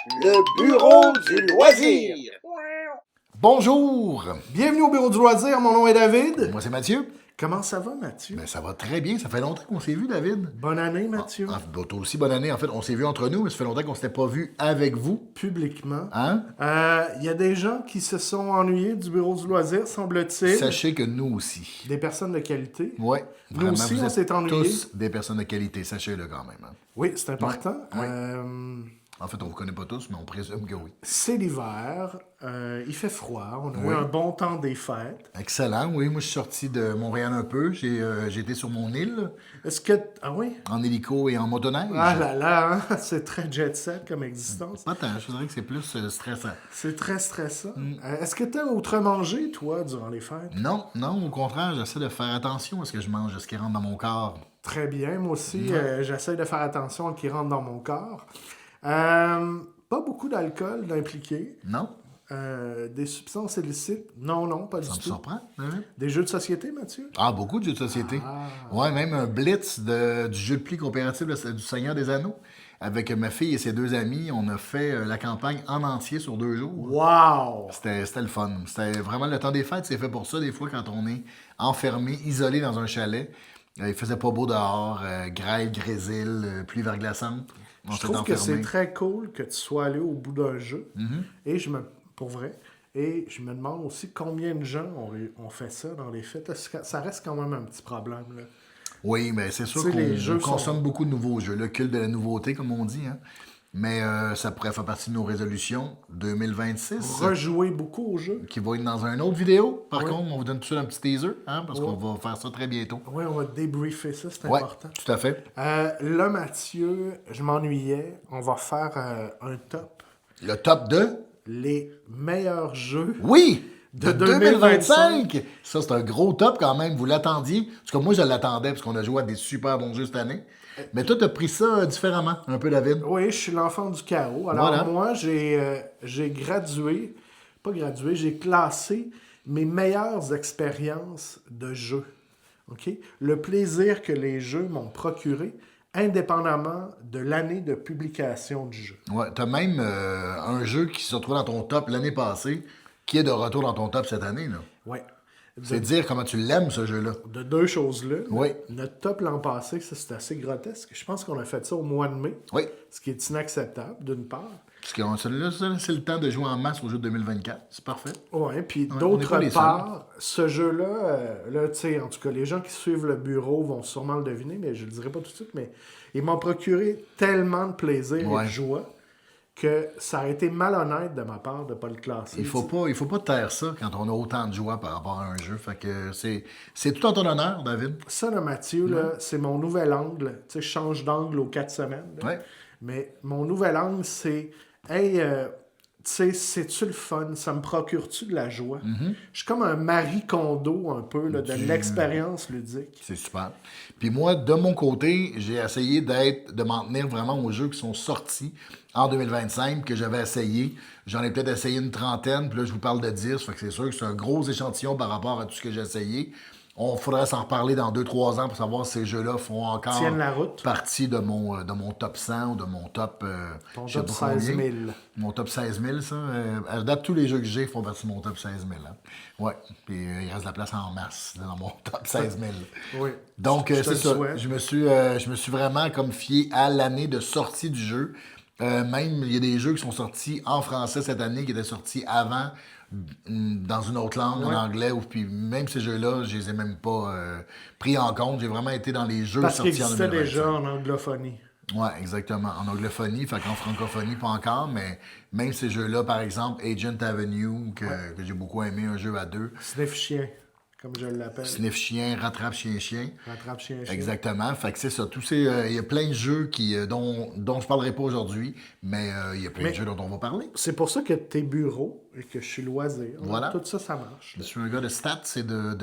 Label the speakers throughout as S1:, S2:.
S1: Le bureau du loisir.
S2: Bonjour!
S3: Bienvenue au bureau du loisir, mon nom est David.
S2: Moi, c'est Mathieu.
S3: Comment ça va, Mathieu?
S2: Ben, ça va très bien. Ça fait longtemps qu'on s'est vu, David.
S3: Bonne année, Mathieu.
S2: Toi aussi, bonne année. En fait, on s'est vu entre nous, mais ça fait longtemps qu'on ne s'était pas vu avec vous.
S3: Publiquement.
S2: Hein?
S3: Il y a des gens qui se sont ennuyés du bureau du loisir, semble-t-il.
S2: Sachez que nous aussi.
S3: Des personnes de qualité.
S2: Oui.
S3: Nous aussi, on s'est ennuyés.
S2: Tous des personnes de qualité, sachez-le quand même. Hein.
S3: Oui, c'est important.
S2: Ouais. En fait, on ne vous connaît pas tous, mais on présume que oui.
S3: C'est l'hiver. Il fait froid. On a eu un bon temps des fêtes.
S2: Excellent. Oui, moi, je suis sorti de Montréal un peu. J'ai été sur mon île.
S3: Est-ce que... Ah oui?
S2: En hélico et en motoneige.
S3: Ah là là, hein? C'est très jet-set comme existence.
S2: Pas tant. Je dirais que c'est plus stressant.
S3: C'est très stressant. Est-ce que tu as autre mangé, toi, durant les fêtes?
S2: Non, au contraire, j'essaie de faire attention à ce que je mange, à ce qui rentre dans mon corps.
S3: Très bien. Moi aussi, j'essaie de faire attention à ce qui rentre dans mon corps. Pas beaucoup d'alcool d'impliqué.
S2: Non?
S3: Des substances illicites? Non, pas du
S2: Ça me
S3: tout.
S2: surprend. Hein?
S3: Des jeux de société, Mathieu?
S2: Ah, beaucoup de jeux de société. Ouais, même un blitz du jeu de pli coopératif du Seigneur des Anneaux. Avec ma fille et ses deux amis, on a fait la campagne en entier sur 2 jours.
S3: Wow!
S2: C'était le fun. C'était vraiment le temps des fêtes, c'est fait pour ça. Des fois, quand on est enfermé, isolé dans un chalet, il faisait pas beau dehors, grêle, grésil, pluie verglaçante.
S3: Je trouve que c'est très cool que tu sois allé au bout d'un jeu. Et pour vrai, et je me demande aussi combien de gens ont fait ça dans les fêtes. Ça reste quand même un petit problème, là.
S2: Oui, mais c'est sûr qu'on consomme beaucoup de nouveaux jeux. Le culte de la nouveauté, comme on dit. Hein. Mais ça pourrait faire partie de nos résolutions 2026.
S3: Rejouer beaucoup aux jeux.
S2: Qui va être dans une autre vidéo. Par contre, on vous donne tout de suite un petit teaser, hein, parce qu'on va faire ça très bientôt.
S3: Oui, on va débriefer ça, c'est important.
S2: Tout à fait.
S3: Là, Mathieu, je m'ennuyais. On va faire un top.
S2: Le top 2?
S3: Les meilleurs jeux.
S2: Oui! De 2025! Ça, c'est un gros top quand même. Vous l'attendiez. Parce que moi, je l'attendais parce qu'on a joué à des super bons jeux cette année. Mais toi, tu as pris ça différemment, un peu, David.
S3: Oui, je suis l'enfant du chaos. Alors, moi, j'ai gradué, pas gradué, j'ai classé mes meilleures expériences de jeu. OK? Le plaisir que les jeux m'ont procuré, indépendamment de l'année de publication du jeu.
S2: Ouais, tu as même un jeu qui se retrouve dans ton top l'année passée, qui est de retour dans ton top cette année.
S3: Oui.
S2: C'est dire comment tu l'aimes, ce jeu-là.
S3: De deux choses-là.
S2: Oui.
S3: Notre top l'an passé, ça, c'est assez grotesque. Je pense qu'on a fait ça au mois de mai.
S2: Oui.
S3: Ce qui est inacceptable, d'une part.
S2: Parce que celui-là, c'est le temps de jouer en masse au jeu de 2024. C'est parfait.
S3: Oui, puis d'autre part, ce jeu-là, là, tu sais, en tout cas, les gens qui suivent le bureau vont sûrement le deviner, mais je le dirai pas tout de suite, mais il m'a procuré tellement de plaisir et de joie que ça a été malhonnête de ma part de ne pas le classer.
S2: Il faut pas taire ça quand on a autant de joie par rapport à un jeu. Fait que c'est tout en ton honneur, David.
S3: Ça, là, Mathieu, là, c'est mon nouvel angle. Tu sais, je change d'angle aux 4 semaines.
S2: Ouais.
S3: Mais mon nouvel angle, c'est hey, tu sais, c'est-tu le fun? Ça me procure-tu de la joie? Je suis comme un Marie Kondo un peu là, de l'expérience ludique.
S2: C'est super. Puis moi, de mon côté, j'ai essayé de m'en tenir vraiment aux jeux qui sont sortis en 2025, que j'avais essayé. J'en ai peut-être essayé une trentaine, puis là, je vous parle de 10. Fait que c'est sûr que c'est un gros échantillon par rapport à tout ce que j'ai essayé. On faudrait s'en reparler dans 2-3 ans pour savoir si ces jeux-là font encore partie de mon top 100 ou de mon top...
S3: Ton top 16 000.
S2: Mon top 16 000, ça. À date, tous les jeux que j'ai font partie de mon top 16 000. Hein. Ouais. Puis il reste de la place en masse dans mon top 16 000.
S3: Oui.
S2: Donc, c'est ça. Je me suis vraiment comme fié à l'année de sortie du jeu. Même, il y a des jeux qui sont sortis en français cette année qui étaient sortis avant dans une autre langue, en anglais, puis même ces jeux-là, je les ai même pas pris en compte. J'ai vraiment été dans les jeux sortis en 2025.
S3: Parce qu'ils existaient déjà en anglophonie.
S2: Oui, exactement. En anglophonie, fait qu'en francophonie, pas encore, mais même ces jeux-là, par exemple, Agent Avenue, que j'ai beaucoup aimé, un jeu à 2.
S3: Sniff Chien, comme je l'appelle.
S2: Sniff Chien, Rattrape Chien-Chien.
S3: Rattrape Chien-Chien.
S2: Exactement. Fait que c'est ça. Il y a plein de jeux dont je parlerai pas aujourd'hui, mais il y a plein de jeux dont on va parler.
S3: C'est pour ça que t'es bureau et que je suis loisir.
S2: Voilà.
S3: Tout ça, ça marche.
S2: Je suis un gars de stats, c'est dans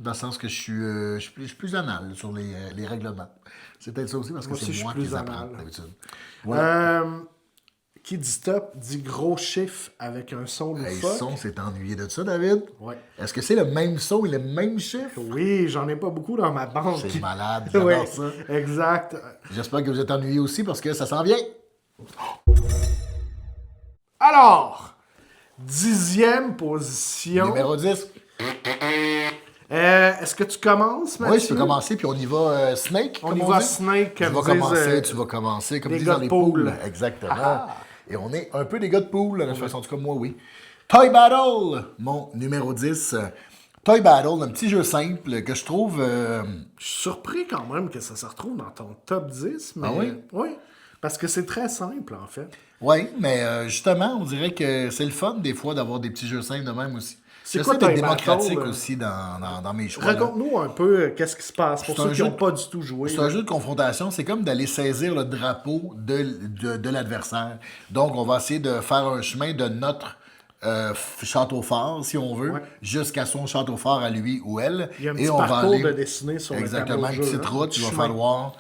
S2: le sens que je suis plus anal sur les règlements. C'est peut-être ça aussi parce que c'est moi qui les apprends d'habitude.
S3: Voilà. Qui dit top dit gros chiffre avec un son de
S2: Le
S3: fuck.
S2: son, c'est ennuyé de ça, David?
S3: Oui.
S2: Est-ce que c'est le même son et le même chiffre?
S3: Oui, j'en ai pas beaucoup dans ma banque.
S2: C'est malade, j'adore ça.
S3: Exact.
S2: J'espère que vous êtes ennuyé aussi parce que ça s'en vient.
S3: Alors, 10e position.
S2: Numéro 10.
S3: Est-ce que tu commences, Mathieu?
S2: Oui, je peux commencer, puis on y va Snake.
S3: On
S2: comme
S3: y va
S2: dit.
S3: Snake,
S2: Je
S3: comme
S2: vais
S3: disent,
S2: commencer, tu vas commencer, comme
S3: les
S2: disent
S3: gars
S2: dans
S3: de
S2: les
S3: pool.
S2: poules. Exactement. Et on est un peu des gars de poule, de toute façon, en tout cas, moi, oui. Toy Battle, mon numéro 10. Toy Battle, un petit jeu simple que je trouve...
S3: Je suis surpris quand même que ça se retrouve dans ton top 10, mais...
S2: Ah oui?
S3: Oui, parce que c'est très simple, en fait.
S2: Oui, mais justement, on dirait que c'est le fun, des fois, d'avoir des petits jeux simples de même aussi.
S3: C'est
S2: J'essaie
S3: quoi
S2: d'être
S3: Toy
S2: démocratique
S3: Battle,
S2: aussi dans mes choix. là.
S3: Raconte-nous un peu qu'est-ce qui se passe pour
S2: C'est
S3: ceux
S2: un
S3: qui
S2: jeu
S3: n'ont
S2: de-
S3: pas du tout joué.
S2: C'est un jeu de confrontation, c'est comme d'aller saisir le drapeau de l'adversaire. Donc, on va essayer de faire un chemin de notre château fort, si on veut,
S3: Ouais.
S2: jusqu'à son château fort à lui ou elle.
S3: Il y a un
S2: Et
S3: petit
S2: on va
S3: parcours
S2: aller...
S3: de dessiner sur
S2: Exactement,
S3: le
S2: une
S3: tableau de jeu.
S2: petite
S3: hein,
S2: route,
S3: un
S2: il va
S3: chemin.
S2: falloir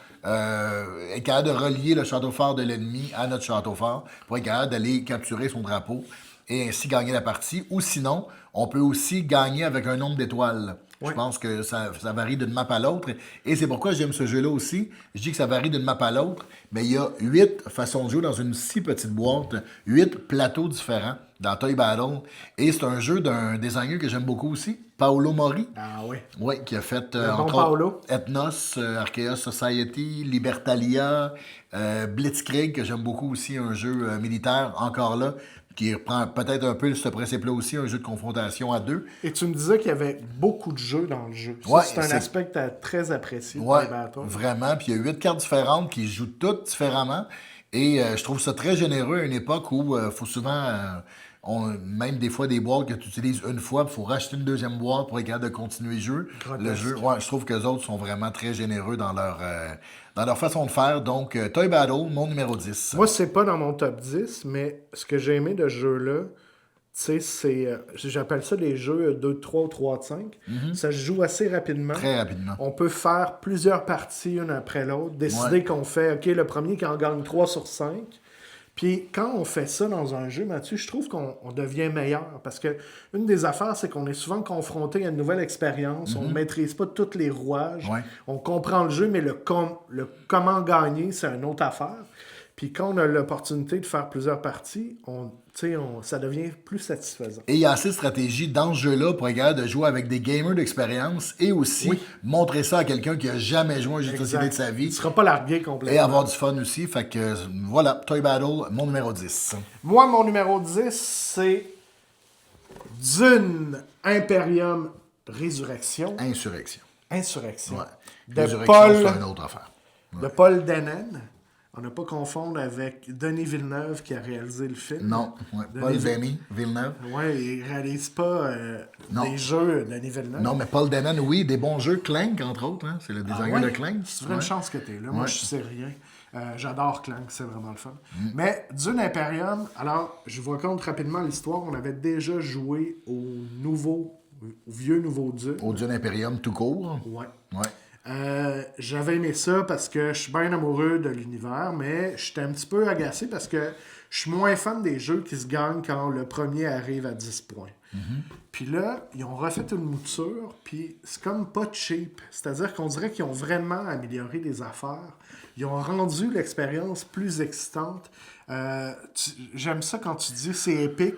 S2: être capable de relier le château fort de l'ennemi à notre château fort pour être capable d'aller capturer son drapeau et ainsi gagner la partie. Ou sinon, on peut aussi gagner avec un nombre d'étoiles. Je
S3: Ouais.
S2: pense que ça varie d'une map à l'autre. Et c'est pourquoi j'aime ce jeu-là aussi. Je dis que ça varie d'une map à l'autre, mais il y a 8 façons de jouer dans une si petite boîte, 8 plateaux différents dans Toy Battle. Et c'est un jeu d'un designer que j'aime beaucoup aussi, Paolo Mori.
S3: Ah oui.
S2: Oui, qui a fait,
S3: bon
S2: entre
S3: Paolo.
S2: autres, Ethnos, Archaeos Society, Libertalia, Blitzkrieg, que j'aime beaucoup aussi, un jeu militaire, encore là, qui reprend peut-être un peu ce principe-là aussi, un jeu de confrontation à deux.
S3: Et tu me disais qu'il y avait beaucoup de jeux dans le jeu. Ça,
S2: Ouais,
S3: c'est un
S2: c'est-
S3: aspect que tu as très apprécié de
S2: Ouais,
S3: Toy Battle.
S2: vraiment. Puis il y a 8 cartes différentes qui jouent toutes différemment. Et je trouve ça très généreux à une époque où il faut souvent... même des fois des boîtes que tu utilises une fois, il faut racheter une deuxième boîte pour être capable de continuer le jeu.
S3: Grotesque.
S2: Le jeu, ouais, je trouve que les autres sont vraiment très généreux dans leur façon de faire. Donc, Toy Battle, mon numéro 10.
S3: Moi, c'est pas dans mon top 10, mais ce que j'ai aimé de ce jeu-là, tu sais, c'est... j'appelle ça les jeux 2 de 3 ou 3 de 5. Ça se joue assez rapidement.
S2: Très rapidement.
S3: On peut faire plusieurs parties une après l'autre, décider
S2: Ouais.
S3: qu'on fait, OK, le premier qui en gagne 3 sur 5. Puis quand on fait ça dans un jeu, Mathieu, je trouve qu'on devient meilleur. Parce que une des affaires, c'est qu'on est souvent confronté à une nouvelle expérience. On ne maîtrise pas tous les rouages.
S2: Ouais.
S3: On comprend le jeu, mais le comment gagner, c'est une autre affaire. Puis quand on a l'opportunité de faire plusieurs parties, ça devient plus satisfaisant.
S2: Et il y a assez de stratégie dans ce jeu-là pour être capable de jouer avec des gamers d'expérience et aussi
S3: Oui.
S2: montrer ça à quelqu'un qui a jamais joué à un jeu de société de
S3: Exact.
S2: sa
S3: Il
S2: vie.
S3: ne sera pas largué
S2: Et
S3: complètement.
S2: avoir du fun aussi. Fait que voilà, Toy Battle, mon numéro 10.
S3: Moi, mon numéro 10, c'est Dune Imperium Résurrection.
S2: Insurrection.
S3: Insurrection.
S2: Ouais.
S3: De
S2: Résurrection,
S3: Paul,
S2: c'est une autre affaire.
S3: de Paul Dennen. On n'a pas confondre avec Denis Villeneuve qui a réalisé le film.
S2: Non, ouais.
S3: Denis
S2: Paul
S3: Vil-
S2: Denis Villeneuve.
S3: Ouais, il réalise pas
S2: Non.
S3: des jeux Denis Villeneuve.
S2: Non, mais Paul Dennen, oui, des bons jeux. Clank, entre autres. Hein? C'est le
S3: Ah
S2: designer
S3: ouais?
S2: de Clank.
S3: C'est vraiment
S2: Ouais.
S3: une chance que tu es là. Moi,
S2: Ouais.
S3: je sais rien. J'adore Clank, c'est vraiment le fun.
S2: Mm.
S3: Mais Dune Imperium, alors, je vous raconte rapidement l'histoire. On avait déjà joué au vieux nouveau Dune.
S2: Au Dune Imperium tout court.
S3: Ouais.
S2: Ouais.
S3: J'avais aimé ça parce que je suis bien amoureux de l'univers, mais j'étais un petit peu agacé parce que je suis moins fan des jeux qui se gagnent quand le premier arrive à 10 points. Puis là, ils ont refait une mouture, puis c'est comme pas cheap. C'est-à-dire qu'on dirait qu'ils ont vraiment amélioré les affaires. Ils ont rendu l'expérience plus excitante. J'aime ça quand tu dis c'est épique.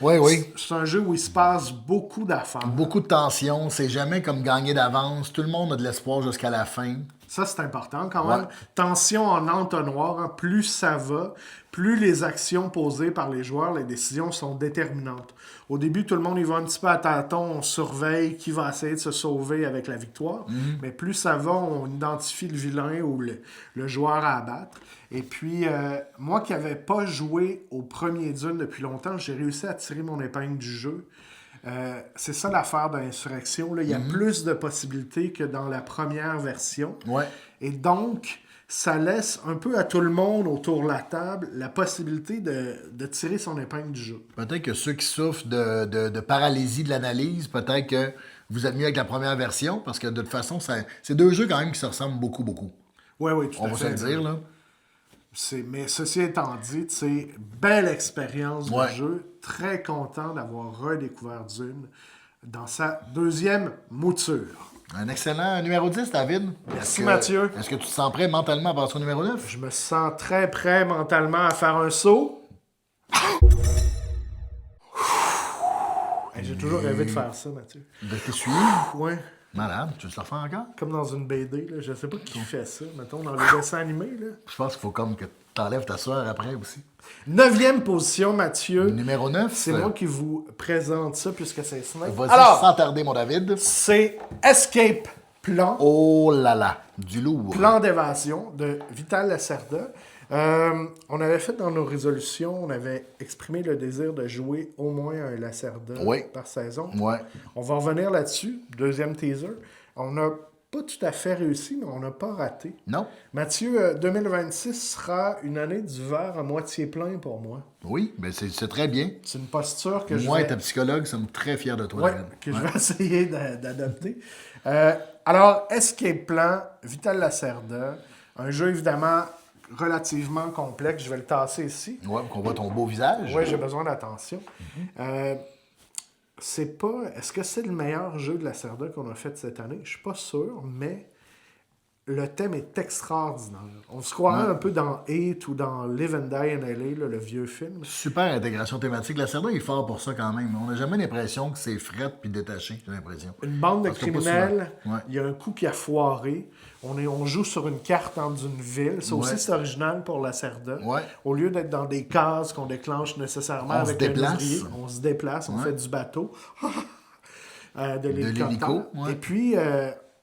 S2: Oui, oui.
S3: C'est un jeu où il se passe beaucoup d'affaires.
S2: Beaucoup de tension. C'est jamais comme gagner d'avance. Tout le monde a de l'espoir jusqu'à la fin.
S3: Ça, c'est important quand
S2: Ouais.
S3: même. Tension en entonnoir, hein. Plus ça va, plus les actions posées par les joueurs, les décisions sont déterminantes. Au début, tout le monde y va un petit peu à tâtons, on surveille qui va essayer de se sauver avec la victoire. Mais plus ça va, on identifie le vilain ou le joueur à abattre. Et puis, moi qui n'avais pas joué au premier Dune depuis longtemps, j'ai réussi à tirer mon épingle du jeu. C'est ça l'affaire d'Insurrection. Là. Il y a plus de possibilités que dans la première version.
S2: Ouais.
S3: Et donc, ça laisse un peu à tout le monde autour de la table la possibilité de tirer son épingle du jeu.
S2: Peut-être que ceux qui souffrent de paralysie de l'analyse, peut-être que vous êtes mieux avec la première version, parce que de toute façon, c'est deux jeux quand même qui se ressemblent beaucoup, beaucoup.
S3: Oui, oui, tout
S2: On
S3: à
S2: va se
S3: fait.
S2: le dire, là.
S3: Mais ceci étant dit, belle expérience
S2: Ouais.
S3: de jeu. Très content d'avoir redécouvert Dune dans sa deuxième mouture.
S2: Un excellent numéro 10, David.
S3: Merci, Mathieu.
S2: Est-ce que tu te sens prêt mentalement à passer au numéro 9?
S3: Je me sens très prêt mentalement à faire un saut. J'ai toujours rêvé de faire ça, Mathieu.
S2: De t'essuyer?
S3: Ouais.
S2: Malade, tu veux te le faire encore?
S3: Comme dans une BD, là. Je sais pas qui fait ça. Mettons, dans les dessins animés, là.
S2: Je pense qu'il faut comme que t'enlèves ta soeur après aussi.
S3: 9e position, Mathieu.
S2: Numéro 9.
S3: C'est moi qui vous présente ça, puisque c'est Snake.
S2: Vas-y,
S3: Alors,
S2: sans tarder, mon David.
S3: c'est Escape Plan.
S2: Oh là là, du lourd.
S3: Plan d'évasion de Vital Lacerda. On avait fait dans nos résolutions, on avait exprimé le désir de jouer au moins un Lacerda par saison.
S2: Ouais.
S3: On va revenir là-dessus, deuxième teaser. On n'a pas tout à fait réussi, mais on n'a pas raté.
S2: Non.
S3: Mathieu, 2026 sera une année du verre à moitié plein pour moi.
S2: Oui, mais c'est très bien.
S3: C'est une posture que
S2: Moi,
S3: je vais...
S2: ta psychologue, sommes très fiers de toi,
S3: Ouais,
S2: David.
S3: que je vais essayer d'adopter. Alors, Escape Plan, Vital Lacerda, un jeu évidemment relativement complexe. Je vais le tasser ici.
S2: Ouais, qu'on voit ton beau visage.
S3: Oui, j'ai besoin d'attention. C'est pas... Est-ce que c'est le meilleur jeu de Lacerda qu'on a fait cette année? Je suis pas sûr, mais le thème est extraordinaire. On se croirait un peu dans It ou dans Live and Die in L.A., là, le vieux film.
S2: Super intégration thématique. La Lacerda est fort pour ça quand même. On n'a jamais l'impression que c'est fret puis détaché, j'ai l'impression.
S3: Une bande de
S2: Parce que pas
S3: criminels,
S2: souvent. Ouais.
S3: il y a un coup qui a foiré. On joue sur une carte dans une ville. Ça aussi, c'est original pour Lacerda.
S2: Ouais.
S3: Au lieu d'être dans des cases qu'on déclenche nécessairement
S2: On se
S3: avec un
S2: déplace.
S3: ouvrier, on se déplace, on fait du bateau, de l'hélicoptère.
S2: l'hélico, ouais.
S3: Et puis,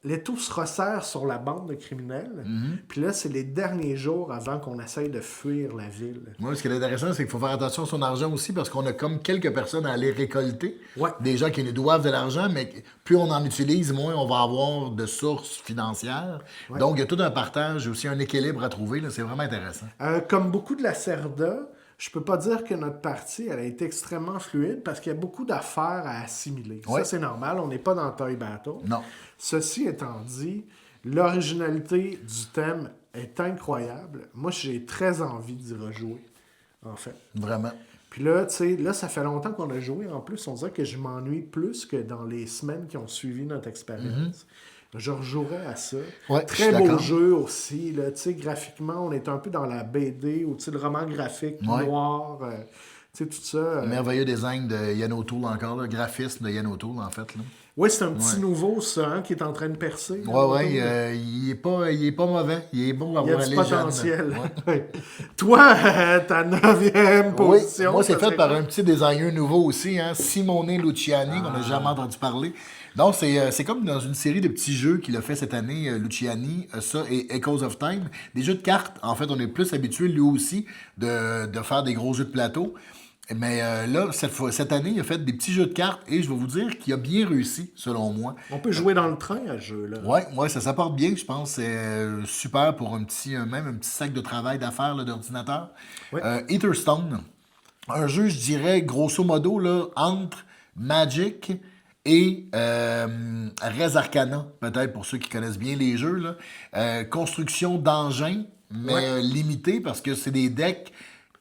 S3: l'étau se resserre sur la bande de criminels. Puis là, c'est les derniers jours avant qu'on essaye de fuir la ville.
S2: Moi, ce qui est intéressant, c'est qu'il faut faire attention à son argent aussi parce qu'on a comme quelques personnes à aller récolter.
S3: Ouais.
S2: Des gens qui nous doivent de l'argent, mais plus on en utilise, moins on va avoir de sources financières.
S3: Ouais.
S2: Donc, il y a tout un partage, aussi un équilibre à trouver. Là. C'est vraiment intéressant.
S3: Comme beaucoup de Lacerda, je peux pas dire que notre partie elle a été extrêmement fluide parce qu'il y a beaucoup d'affaires à assimiler.
S2: Ouais.
S3: Ça, c'est normal. On n'est pas dans Toy Battle.
S2: Non.
S3: Ceci étant dit, l'originalité du thème est incroyable. Moi, j'ai très envie d'y rejouer, en fait.
S2: Vraiment.
S3: Puis là, tu sais, là, ça fait longtemps qu'on a joué. En plus, on dirait que je m'ennuie plus que dans les semaines qui ont suivi notre expérience. Je rejouerais à ça.
S2: Ouais, je
S3: Très
S2: suis
S3: beau
S2: d'accord.
S3: jeu aussi. Là, tu sais, graphiquement, on est un peu dans la BD ou tu sais, le roman graphique noir. Tu sais, tout ça.
S2: Merveilleux design de Yann O'Toole encore, là. Graphisme de Yann O'Toole, en fait. Là.
S3: Oui, c'est un petit nouveau, ça, hein, qui est en train de percer. là,
S2: Ouais,
S3: autour,
S2: ouais,
S3: là.
S2: il est pas mauvais. Il est bon à
S3: Il y a
S2: voir
S3: du
S2: aller
S3: potentiel.
S2: jeune. Ouais.
S3: Toi, ta 9e
S2: Oui,
S3: position.
S2: moi, c'est
S3: ça
S2: fait
S3: serait
S2: par
S3: quoi?
S2: un petit designer nouveau aussi, hein, Simone Luciani, qu'on n'a jamais entendu parler. Donc, c'est comme dans une série de petits jeux qu'il a fait cette année, Luciani, ça et Echoes of Time. Des jeux de cartes. En fait, on est plus habitué, lui aussi, de faire des gros jeux de plateau. Mais là, cette année, il a fait des petits jeux de cartes et je vais vous dire qu'il a bien réussi, selon moi.
S3: On peut jouer dans le train à ce jeu-là.
S2: Ouais, ça s'apporte bien, je pense. C'est super pour même un petit sac de travail d'affaires là, d'ordinateur.
S3: Ouais.
S2: Etherstone, un jeu, je dirais, grosso modo, là, entre Magic et Res Arcana, peut-être pour ceux qui connaissent bien les jeux. Là. Construction d'engins, mais limité parce que c'est des decks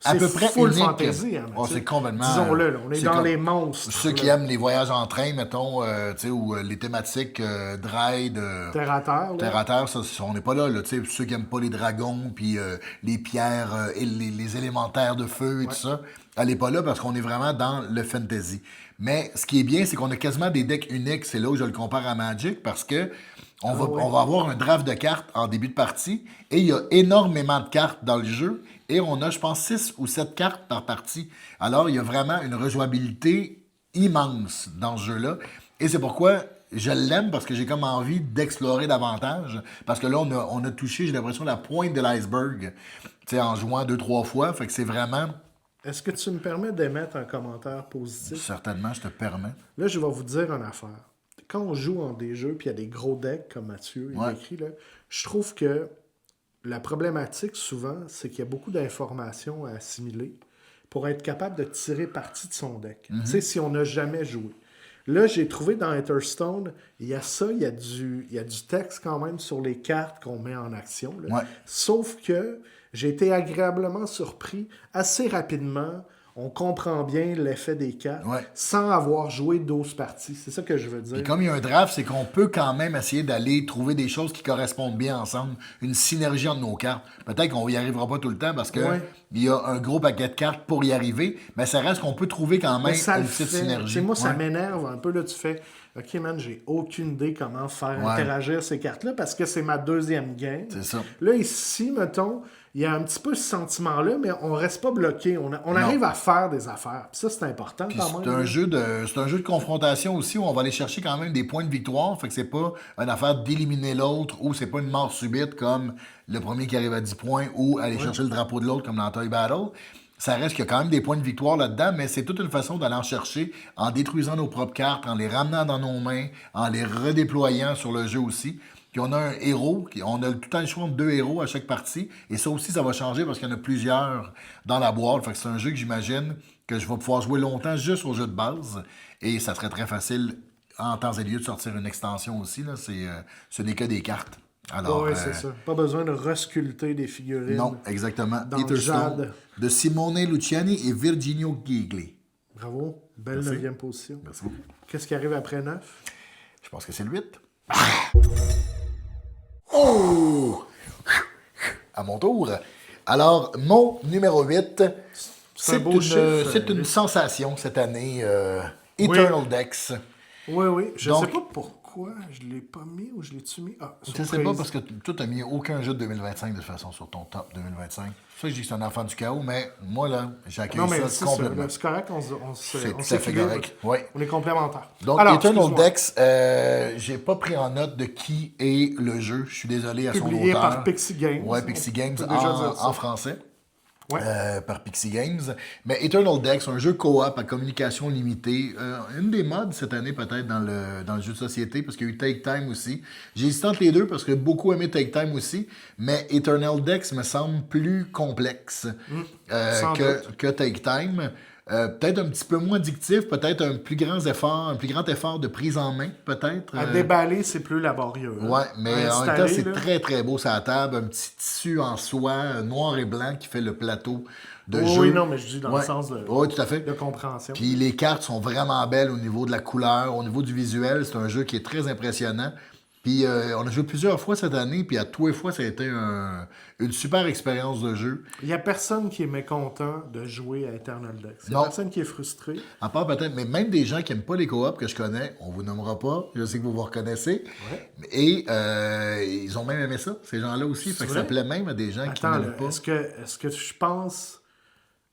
S2: à
S3: C'est
S2: peu près
S3: full
S2: uniques.
S3: fantasy, hein,
S2: Oh,
S3: Mathieu.
S2: c'est complètement...
S3: Disons-le, là, on est
S2: c'est
S3: dans
S2: comme-
S3: les monstres.
S2: Ceux qui
S3: là.
S2: aiment les voyages en train, mettons, tu sais, ou les thématiques dry de...
S3: Terre à terre, là.
S2: Terre à terre, ça, on n'est pas là, tu sais, ceux qui n'aiment pas les dragons, puis les pierres, et les élémentaires de feu et tout ça, elle n'est pas là parce qu'on est vraiment dans le fantasy. Mais ce qui est bien, c'est qu'on a quasiment des decks uniques, c'est là où je le compare à Magic, parce que on va avoir un draft de cartes en début de partie, et il y a énormément de cartes dans le jeu, et on a, je pense, 6 ou 7 cartes par partie. Alors, il y a vraiment une rejouabilité immense dans ce jeu-là, et c'est pourquoi je l'aime parce que j'ai comme envie d'explorer davantage. Parce que là, on a touché, j'ai l'impression, la pointe de l'iceberg. Tu sais, en jouant 2-3 fois. Fait que c'est vraiment...
S3: Est-ce que tu me permets d'émettre un commentaire positif?
S2: Certainement, je te permets.
S3: Là, je vais vous dire une affaire. Quand on joue en des jeux, puis il y a des gros decks, comme Mathieu il écrit, là, je trouve que la problématique, souvent, c'est qu'il y a beaucoup d'informations à assimiler pour être capable de tirer parti de son deck. Tu sais, si on n'a jamais joué. Là, j'ai trouvé dans Etherstone, il y a ça, il y a du texte quand même sur les cartes qu'on met en action. Là.
S2: Ouais.
S3: Sauf que j'ai été agréablement surpris. Assez rapidement, on comprend bien l'effet des cartes
S2: Ouais.
S3: sans avoir joué 12 parties. C'est ça que je veux dire.
S2: Et comme il y a un draft, c'est qu'on peut quand même essayer d'aller trouver des choses qui correspondent bien ensemble, une synergie entre nos cartes. Peut-être qu'on n'y arrivera pas tout le temps parce que
S3: Ouais.
S2: il y a un gros paquet de cartes pour y arriver, mais ça reste qu'on peut trouver quand même
S3: Mais ça
S2: une
S3: le
S2: petite
S3: fait.
S2: synergie.
S3: Tu sais, moi, ça
S2: Ouais.
S3: m'énerve un peu. Là, tu fais, OK, man, j'ai aucune idée comment faire
S2: Ouais.
S3: interagir ces cartes-là parce que c'est ma deuxième game.
S2: C'est ça.
S3: Là, ici, mettons, il y a un petit peu ce sentiment-là, mais on reste pas bloqué. On arrive à faire des affaires. Puis ça, c'est important
S2: Puis
S3: quand
S2: c'est
S3: même.
S2: un
S3: là.
S2: c'est un jeu de confrontation aussi où on va aller chercher quand même des points de victoire. Fait que c'est pas une affaire d'éliminer l'autre ou c'est pas une mort subite comme le premier qui arrive à 10 points ou aller chercher le drapeau de l'autre comme dans Toy Battle. Ça reste qu'il y a quand même des points de victoire là-dedans, mais c'est toute une façon d'aller en chercher en détruisant nos propres cartes, en les ramenant dans nos mains, en les redéployant sur le jeu aussi. Puis on a un héros, on a tout le temps le choix entre 2 héros à chaque partie. Et ça aussi, ça va changer parce qu'il y en a plusieurs dans la boîte. Fait que c'est un jeu que j'imagine que je vais pouvoir jouer longtemps juste au jeu de base. Et ça serait très facile en temps et lieu de sortir une extension aussi. Là. Ce n'est que des cartes. Alors,
S3: Oui, c'est ça. Pas besoin de resculpter des figurines.
S2: non, exactement.
S3: Dans le
S2: Peter Stone
S3: jade.
S2: de Simone Luciani et Virginio Gigli.
S3: Bravo. Belle
S2: Merci.
S3: 9e position.
S2: Merci beaucoup.
S3: Qu'est-ce qui arrive après 9?
S2: Je pense que c'est le 8. Oh! À mon tour. Alors, mon numéro 8,
S3: un beau chiffre,
S2: c'est une sensation cette année. Eternal Dex.
S3: Oui, oui. Je
S2: Donc-
S3: sais pas pourquoi je l'ai pas mis ou je l'ai-tu mis. Ah,
S2: Je ne sais pas parce que toi, tu n'as mis aucun jeu de 2025 de toute façon sur ton top 2025. C'est ça que je dis que c'est un enfant du chaos, mais moi, là, j'accueille
S3: Non, mais
S2: ça
S3: c'est
S2: complètement.
S3: ça. C'est correct,
S2: C'est tout à fait
S3: s'équilibre.
S2: correct. Oui.
S3: On est complémentaires.
S2: Donc,
S3: Alors,
S2: Eternal
S3: excuse-moi.
S2: Dex, j'ai pas pris en note de qui est le jeu. Je suis désolé à son auteur.
S3: Publié par Pixie Games.
S2: Ouais, Pixie
S3: On
S2: Games
S3: peut déjà dire ça.
S2: en français.
S3: Ouais.
S2: Par Pixie Games. Mais Eternal Dex, un jeu coop à communication limitée. Une des modes cette année, peut-être, dans le jeu de société, parce qu'il y a eu Take Time aussi. J'ai hésité entre les deux parce que j'ai beaucoup aimé Take Time aussi. Mais Eternal Dex me semble plus complexe
S3: sans
S2: que Take Time. Peut-être un petit peu moins addictif, peut-être un plus grand effort de prise en main, peut-être.
S3: À déballer, c'est plus laborieux. hein.
S2: Ouais, mais
S3: À
S2: en même temps,
S3: installer,
S2: c'est
S3: là,
S2: très très beau sur la table. Un petit tissu en soie, noir et blanc, qui fait le plateau de
S3: Oui,
S2: jeu.
S3: oui, non, mais je dis dans le
S2: Ouais.
S3: sens de
S2: Oui, tout à fait.
S3: compréhension.
S2: Puis les cartes sont vraiment belles au niveau de la couleur, au niveau du visuel. C'est un jeu qui est très impressionnant. Puis on a joué plusieurs fois cette année, puis à tous les fois, ça a été une super expérience de jeu.
S3: Il n'y a personne qui est mécontent de jouer à Eternal Dex. Il n'y a
S2: Non.
S3: personne qui est frustré.
S2: À part peut-être, mais même des gens qui n'aiment pas les coops que je connais, on vous nommera pas, je sais que vous vous reconnaissez.
S3: Ouais.
S2: Et ils ont même aimé ça, ces gens-là aussi. Fait que ça
S3: vrai?
S2: plaît même à des gens qui
S3: Attends,
S2: n'aiment
S3: là,
S2: pas.
S3: est-ce que je pense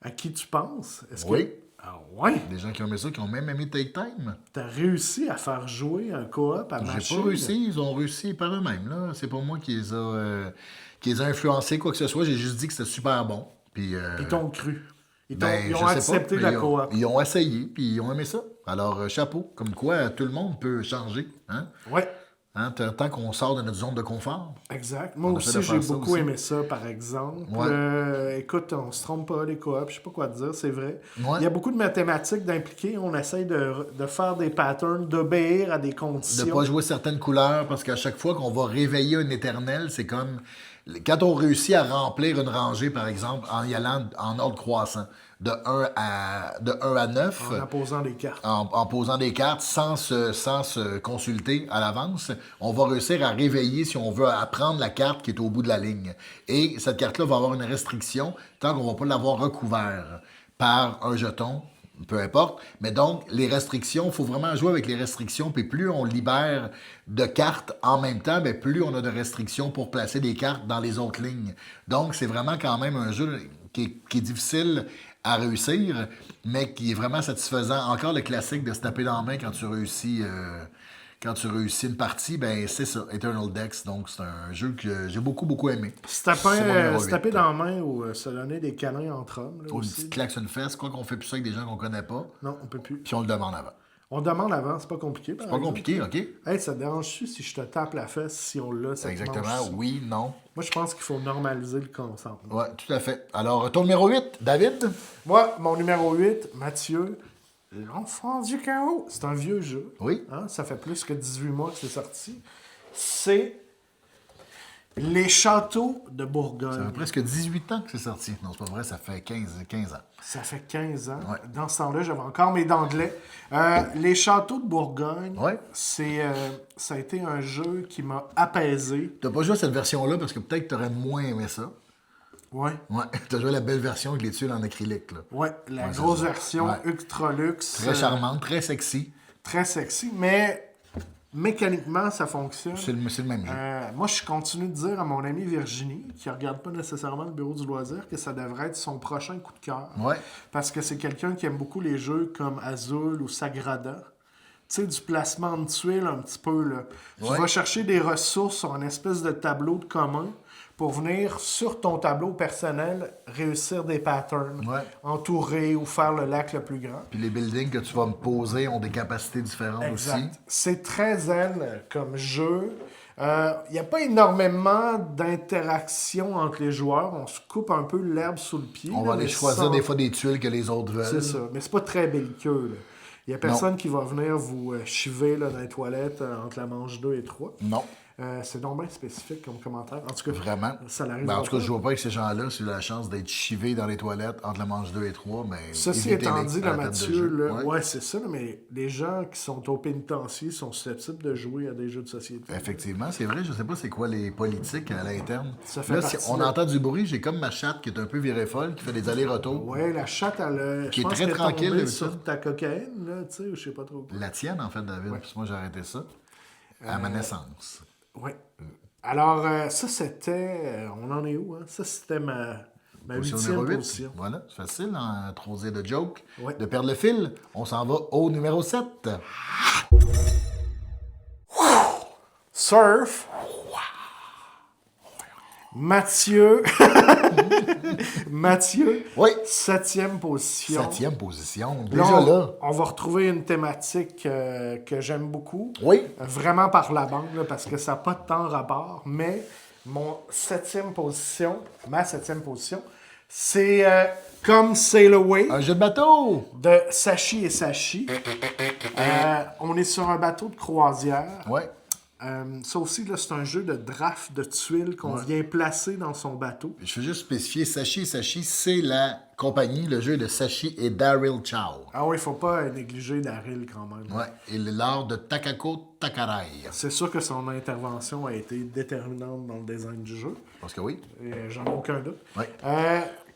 S3: à qui tu penses? Est-ce
S2: Oui.
S3: que... Ah ouais?
S2: Des gens qui ont aimé ça, qui ont même aimé Take Time.
S3: T'as réussi à faire jouer un coop à
S2: J'ai
S3: machine?
S2: pas réussi, ils ont réussi par eux-mêmes. Là. C'est pas moi qui les a influencés, quoi que ce soit. J'ai juste dit que c'était super bon. Puis,
S3: Ils t'ont cru. Ils
S2: ben,
S3: ont
S2: je sais
S3: accepté
S2: pas,
S3: la
S2: mais
S3: coop.
S2: ils ont essayé, puis ils ont aimé ça. Alors, chapeau. Comme quoi, tout le monde peut changer. Hein?
S3: Ouais,
S2: Hein? Tant qu'on sort de notre zone de confort.
S3: exact. Moi
S2: On essaie
S3: aussi,
S2: de
S3: j'ai
S2: faire ça
S3: beaucoup
S2: aussi.
S3: aimé ça, par exemple.
S2: Ouais.
S3: Écoute, on se trompe pas, les coops, je sais pas quoi te dire, c'est vrai.
S2: Ouais.
S3: Il y a beaucoup de mathématiques d'impliquer. On essaye de faire des patterns, d'obéir à des
S2: De
S3: conditions.
S2: ne pas jouer certaines couleurs, parce qu'à chaque fois qu'on va réveiller un éternel, c'est comme quand on réussit à remplir une rangée, par exemple, en y allant en ordre croissant, de 1 à 9,
S3: En posant des cartes.
S2: en posant des cartes sans se consulter à l'avance, on va réussir à réveiller, si on veut, à prendre la carte qui est au bout de la ligne. Et cette carte-là va avoir une restriction tant qu'on ne va pas l'avoir recouvert par un jeton, peu importe. Mais donc, les restrictions, il faut vraiment jouer avec les restrictions. Puis plus on libère de cartes en même temps, bien, plus on a de restrictions pour placer des cartes dans les autres lignes. Donc, c'est vraiment quand même un jeu qui est difficile à réussir, mais qui est vraiment satisfaisant. Encore le classique de se taper dans la main quand tu réussis une partie, ben c'est ça, Eternal Dex. Donc, c'est un jeu que j'ai beaucoup, beaucoup aimé.
S3: Se
S2: C'est mon numéro
S3: taper
S2: 8.
S3: dans la main ou se donner des câlins entre hommes. Là,
S2: Ou une
S3: aussi.
S2: petite claque sur une fesse, quoi qu'on fait plus ça avec des gens qu'on connaît pas,
S3: Non, on peut plus.
S2: puis on le demande avant.
S3: On demande avant, c'est pas compliqué.
S2: C'est pas compliqué, OK?
S3: Hey, ça te dérange-tu si je te tape la fesse si on l'a?
S2: C'est exactement, oui, non.
S3: Moi, je pense qu'il faut normaliser le consentement.
S2: Ouais, tout à fait. Alors, ton numéro 8, David?
S3: Moi, mon numéro 8, Mathieu, L'Enfant du Chaos. C'est un vieux jeu.
S2: Oui.
S3: Hein? Ça fait plus que 18 mois que c'est sorti. C'est Les châteaux de
S2: Ça fait
S3: Bourgogne.
S2: presque 18 ans que c'est sorti. Non, c'est pas vrai, ça fait 15 ans.
S3: Ça fait 15 ans.
S2: Ouais.
S3: Dans ce temps-là, j'avais encore mes dents de lait. Les châteaux de Bourgogne,
S2: Ouais.
S3: ça a été un jeu qui m'a apaisé.
S2: T'as pas joué à cette version-là parce que peut-être que t'aurais moins aimé ça.
S3: Ouais.
S2: Ouais, t'as joué à la belle version avec les tuiles en acrylique, là.
S3: Ouais, la
S2: Ouais, c'est
S3: grosse
S2: ça.
S3: version
S2: Ouais.
S3: Ultralux.
S2: Très charmante, très sexy.
S3: Très sexy, mais mécaniquement, ça fonctionne.
S2: C'est le même jeu.
S3: Moi, je continue de dire à mon amie Virginie, qui ne regarde pas nécessairement le bureau du loisir, que ça devrait être son prochain coup de cœur.
S2: Ouais.
S3: Parce que c'est quelqu'un qui aime beaucoup les jeux comme Azul ou Sagrada. Tu sais, du placement de tuiles un petit peu, là. Tu
S2: Ouais.
S3: vas chercher des ressources sur une espèce de tableau de commun pour venir, sur ton tableau personnel, réussir des patterns.
S2: Ouais.
S3: Entourer ou faire le lac le plus grand.
S2: Puis les buildings que tu vas me poser ont des capacités différentes aussi.
S3: Exact. C'est très zen comme jeu. Il n'y a pas énormément d'interaction entre les joueurs. On se coupe un peu l'herbe sous le pied.
S2: On
S3: là,
S2: va aller
S3: mais
S2: choisir
S3: sans-
S2: des fois des tuiles que les autres veulent.
S3: C'est ça. Mais c'est pas très belliqueux. Là. Il n'y a personne qui va venir vous chiver là, dans les toilettes entre la manche 2 et 3.
S2: Non,
S3: C'est donc bien spécifique comme commentaire. En tout cas,
S2: vraiment.
S3: ça l'arrive
S2: Ben, en
S3: pas.
S2: tout cas, je vois pas avec ces gens-là si j'ai la chance d'être chivé dans les toilettes entre la manche 2 et 3, mais
S3: Ceci
S2: évitez-les
S3: étant dit,
S2: à
S3: là,
S2: la table de
S3: Mathieu,
S2: jeu.
S3: là,
S2: Ouais.
S3: ouais, c'est ça, là, mais les gens qui sont au pénitencier sont susceptibles de jouer à des jeux de société.
S2: Effectivement, c'est vrai, je sais pas c'est quoi les politiques à l'interne.
S3: Ça fait
S2: Là,
S3: partie
S2: si on
S3: de-
S2: entend du bruit, j'ai comme ma chatte qui est un peu virée folle, qui fait des allers-retours.
S3: Ouais, la chatte, elle
S2: Qui est
S3: je pense
S2: très
S3: qu'elle
S2: tranquille,
S3: tombée
S2: d'habitude.
S3: sur ta cocaïne, là, tu sais, ou je sais pas trop.
S2: La tienne, en fait, David, parce que moi j'ai arrêté ça à ma naissance.
S3: Ouais. Alors, ça, c'était... on en est où, hein? Ça, c'était ma
S2: Position
S3: 8e
S2: numéro 8.
S3: position.
S2: Voilà, c'est facile, en troisième de joke.
S3: Ouais.
S2: De perdre le fil, on s'en va au numéro 7.
S3: Surf. Mathieu. Mathieu.
S2: Oui.
S3: 7e position.
S2: 7e position.
S3: Là,
S2: Déjà là.
S3: on va retrouver une thématique que j'aime beaucoup.
S2: Oui.
S3: Vraiment par la bande, là, parce que ça n'a pas de temps rapport. Mais mon 7e position, ma 7e position, c'est Comme Sail Away
S2: Un jeu de bateau.
S3: de Sachi et Sachi. On est sur un bateau de croisière.
S2: Ouais.
S3: Ça aussi, là, c'est un jeu de draft de tuiles qu'on vient placer dans son bateau.
S2: Je veux juste spécifier, Sachi, c'est la compagnie, le jeu de Sachi et Daryl Chow.
S3: Ah oui, il faut pas négliger Daryl quand même.
S2: Ouais. Et l'art de Takako Takarai.
S3: C'est sûr que son intervention a été déterminante dans le design du jeu.
S2: Parce que oui.
S3: Et j'en ai aucun doute.
S2: Ouais.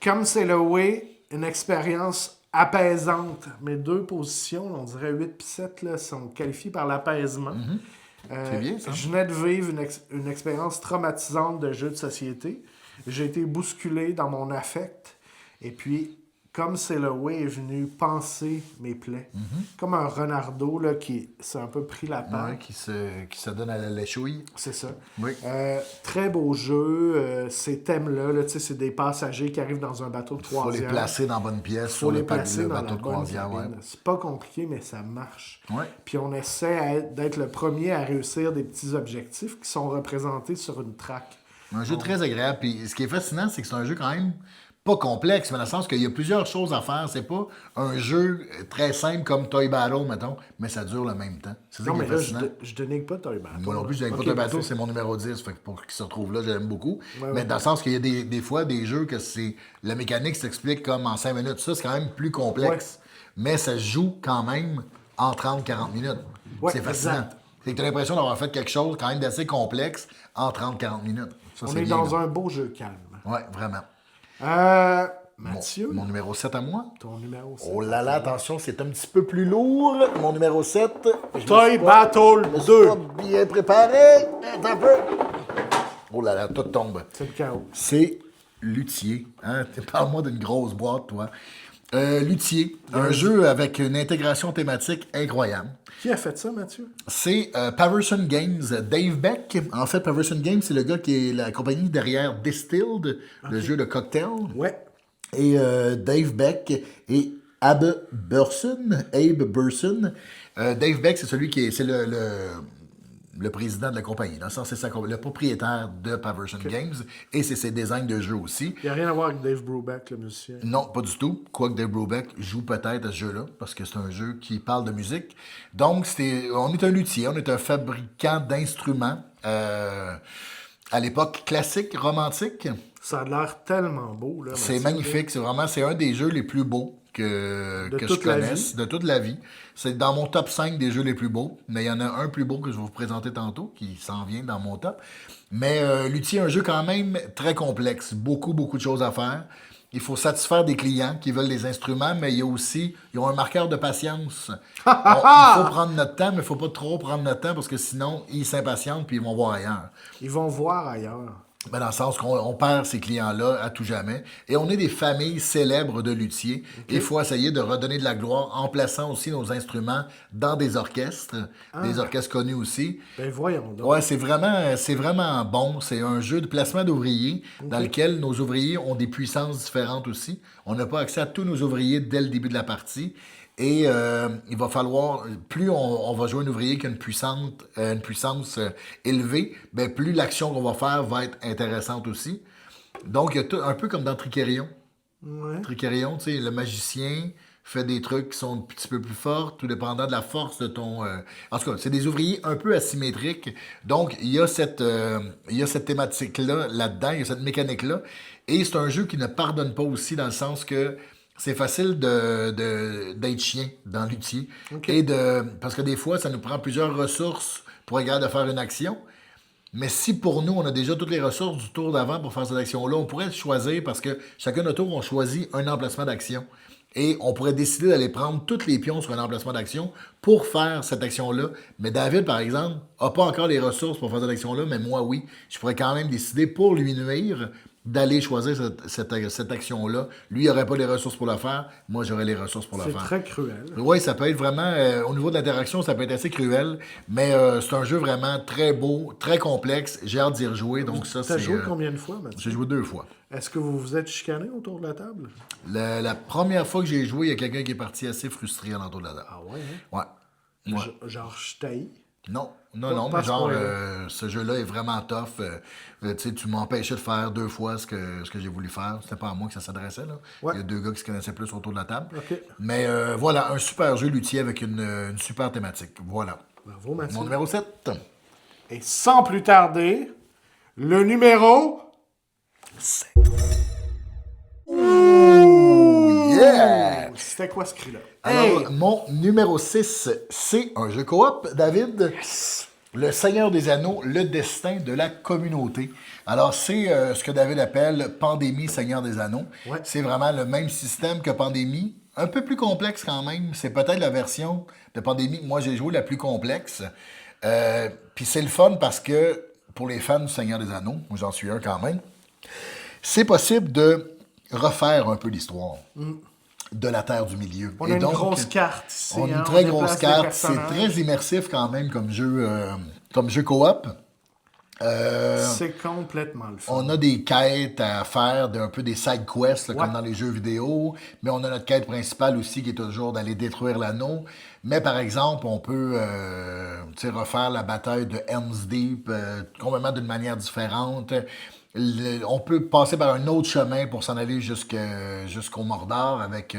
S3: Comme c'est le way, une expérience apaisante. Mes deux positions, on dirait 8 et 7, là, sont qualifiées par l'apaisement.
S2: C'est bien, ça.
S3: Je venais de vivre une expérience traumatisante de jeu de société. J'ai été bousculé dans mon affect. Et puis, comme c'est le way est venu panser mes plaies. Comme un renardeau là, qui s'est un peu pris la patte.
S2: Ouais, qui se donne à la léchouille.
S3: C'est ça.
S2: Oui.
S3: Très beau jeu. Ces thèmes-là, là, tu sais, c'est des passagers qui arrivent dans un bateau de
S2: Il faut
S3: croisière.
S2: les placer dans la bonne pièce
S3: Faut
S2: sur
S3: les
S2: le
S3: placer dans
S2: bateau
S3: la
S2: de
S3: bonne
S2: croisière. Ouais.
S3: cabine. C'est pas compliqué, mais ça marche.
S2: Ouais.
S3: Puis on essaie d'être le premier à réussir des petits objectifs qui sont représentés sur une track.
S2: Un jeu très agréable. Puis ce qui est fascinant, c'est que c'est un jeu quand même pas complexe, mais dans le sens qu'il y a plusieurs choses à faire. C'est pas un jeu très simple comme Toy Battle, mettons, mais ça dure le même temps. C'est ça
S3: Non,
S2: qui
S3: mais
S2: est
S3: là,
S2: fascinant.
S3: je dénigre pas Toy Battle.
S2: Moi non plus, je n'aime
S3: Ok,
S2: pas Toy Battle,
S3: parfait.
S2: c'est mon numéro 10. Fait que pour qu'il se retrouve là, j'aime beaucoup.
S3: Ouais,
S2: mais
S3: ouais.
S2: dans le sens qu'il y a des fois des jeux que c'est la mécanique s'explique comme en 5 minutes. Ça, c'est quand même plus complexe. Mais ça se joue quand même en 30-40 minutes.
S3: Ouais,
S2: c'est fascinant.
S3: exact.
S2: C'est que tu as l'impression d'avoir fait quelque chose quand même d'assez complexe en 30-40 minutes. Ça,
S3: On
S2: c'est
S3: est
S2: bien,
S3: dans
S2: là.
S3: un beau jeu calme.
S2: Ouais, vraiment.
S3: Mathieu,
S2: Mon numéro 7 à moi.
S3: ton numéro 7.
S2: Oh là là, attention, c'est un petit peu plus lourd. Mon numéro 7.
S3: Toy Battle 2.
S2: Pas bien préparé. Attends un peu. Oh là là, tout tombe.
S3: C'est le chaos.
S2: C'est Luthier. Hein? Parle-moi d'une grosse boîte, toi. Luthier, un jeu avec une intégration thématique incroyable.
S3: Qui a fait ça, Mathieu?
S2: C'est Paverson Games, Dave Beck. En fait, Paverson Games, c'est le gars qui est la compagnie derrière Distilled, le jeu de cocktail.
S3: Ouais.
S2: Et Dave Beck et Abe Burson. Dave Beck, c'est celui qui est c'est le président de la compagnie. Dans le sens, c'est le propriétaire de Paverson Games et c'est ses designs de jeux aussi.
S3: Il n'y a rien à voir avec Dave Brubeck, le musicien.
S2: Non, pas du tout. Quoique Dave Brubeck joue peut-être à ce jeu-là, parce que c'est un jeu qui parle de musique. Donc, on est un luthier, on est un fabricant d'instruments. à l'époque classique, romantique.
S3: Ça a l'air tellement beau, là.
S2: C'est
S3: Mathieu,
S2: magnifique. C'est un des jeux les plus beaux
S3: De
S2: que je
S3: toute la
S2: connaisse
S3: vie.
S2: de toute la vie. C'est dans mon top 5 des jeux les plus beaux. Mais il y en a un plus beau que je vais vous présenter tantôt, qui s'en vient dans mon top. Mais Luthier est un jeu quand même très complexe. Beaucoup, beaucoup de choses à faire. Il faut satisfaire des clients qui veulent des instruments, mais il y a aussi, ils ont un marqueur de patience. Il faut prendre notre temps, mais il ne faut pas trop prendre notre temps parce que sinon, ils s'impatientent puis ils vont voir ailleurs.
S3: Ils vont voir ailleurs.
S2: Ben, dans le sens qu'on perd ces clients-là à tout jamais. Et on est des familles célèbres de luthiers. Et il faut essayer de redonner de la gloire en plaçant aussi nos instruments dans des orchestres. Des orchestres connus aussi.
S3: Ben voyons donc.
S2: Ouais, c'est vraiment bon. C'est un jeu de placement d'ouvriers dans lequel nos ouvriers ont des puissances différentes aussi. On n'a pas accès à tous nos ouvriers dès le début de la partie. Et il va falloir, plus on va jouer un ouvrier qui a une puissance élevée, ben plus l'action qu'on va faire va être intéressante aussi. Donc, il y a un peu comme dans Tricerion.
S3: Ouais.
S2: Tricerion, tu sais, le magicien fait des trucs qui sont un petit peu plus forts, tout dépendant de la force de ton... En tout cas, c'est des ouvriers un peu asymétriques. Donc, il y a cette thématique-là, là-dedans, il y a cette mécanique-là. Et c'est un jeu qui ne pardonne pas aussi, dans le sens que c'est facile d'être chien dans l'outil.
S3: OK.
S2: Parce que des fois, ça nous prend plusieurs ressources pour être capable de faire une action. Mais si pour nous, on a déjà toutes les ressources du tour d'avant pour faire cette action-là, on pourrait choisir, parce que chacun de notre tour, on choisit un emplacement d'action. Et on pourrait décider d'aller prendre tous les pions sur un emplacement d'action pour faire cette action-là. Mais David, par exemple, n'a pas encore les ressources pour faire cette action-là, mais moi, oui. Je pourrais quand même décider, pour lui nuire, d'aller choisir cette action-là. Lui, il n'aurait pas les ressources pour la faire. Moi, j'aurais les ressources pour la
S3: C'est
S2: faire.
S3: très cruel.
S2: Oui, ça peut être vraiment, au niveau de l'interaction, ça peut être assez cruel, mais c'est un jeu vraiment très beau, très complexe. J'ai hâte d'y rejouer, donc ça,
S3: T'as
S2: c'est...
S3: joué combien de fois, Mathieu?
S2: J'ai joué 2 fois.
S3: Est-ce que vous vous êtes chicané autour de la table?
S2: La première fois que j'ai joué, il y a quelqu'un qui est parti assez frustré à l'entour de la table.
S3: Ah ouais, hein?
S2: Ouais. Ouais.
S3: Genre, je taillis.
S2: Non,
S3: Pas
S2: mais
S3: à ce
S2: genre,
S3: point-là.
S2: ce jeu-là est vraiment tough. Tu sais, tu m'empêchais de faire 2 fois ce que j'ai voulu faire. C'était pas à moi que ça s'adressait, là.
S3: Ouais.
S2: Il y a 2 gars qui se connaissaient plus autour de la table.
S3: OK.
S2: Mais voilà, un super jeu luthier avec une super thématique. Voilà.
S3: Bravo, Mathieu.
S2: Mon numéro 7.
S3: Et sans plus tarder, le numéro...
S2: Yeah!
S3: C'était quoi ce cri-là?
S2: Alors,
S3: Hey!
S2: mon numéro 6, c'est un jeu coop, David. Le Seigneur des Anneaux, le destin de la communauté. Alors, c'est ce que David appelle Pandémie Seigneur des Anneaux.
S3: Ouais.
S2: C'est vraiment le même système que Pandémie. Un peu plus complexe quand même. C'est peut-être la version de Pandémie que moi j'ai joué la plus complexe. Puis c'est le fun parce que, pour les fans du Seigneur des Anneaux, moi j'en suis un quand même, c'est possible de refaire un peu l'histoire de la Terre du Milieu.
S3: On
S2: Et
S3: a une
S2: donc,
S3: grosse carte ici.
S2: on a
S3: hein,
S2: une très
S3: déplace
S2: grosse
S3: les
S2: carte. C'est
S3: personnages.
S2: très immersif quand même comme jeu coop.
S3: C'est complètement le fun.
S2: On a des quêtes à faire, un peu des side quests, là,
S3: Ouais.
S2: comme dans les jeux vidéo. Mais on a notre quête principale aussi qui est toujours d'aller détruire l'anneau. Mais par exemple, on peut tu sais, refaire la bataille de Helm's Deep complètement d'une manière différente. On peut passer par un autre chemin pour s'en aller jusqu'au Mordor avec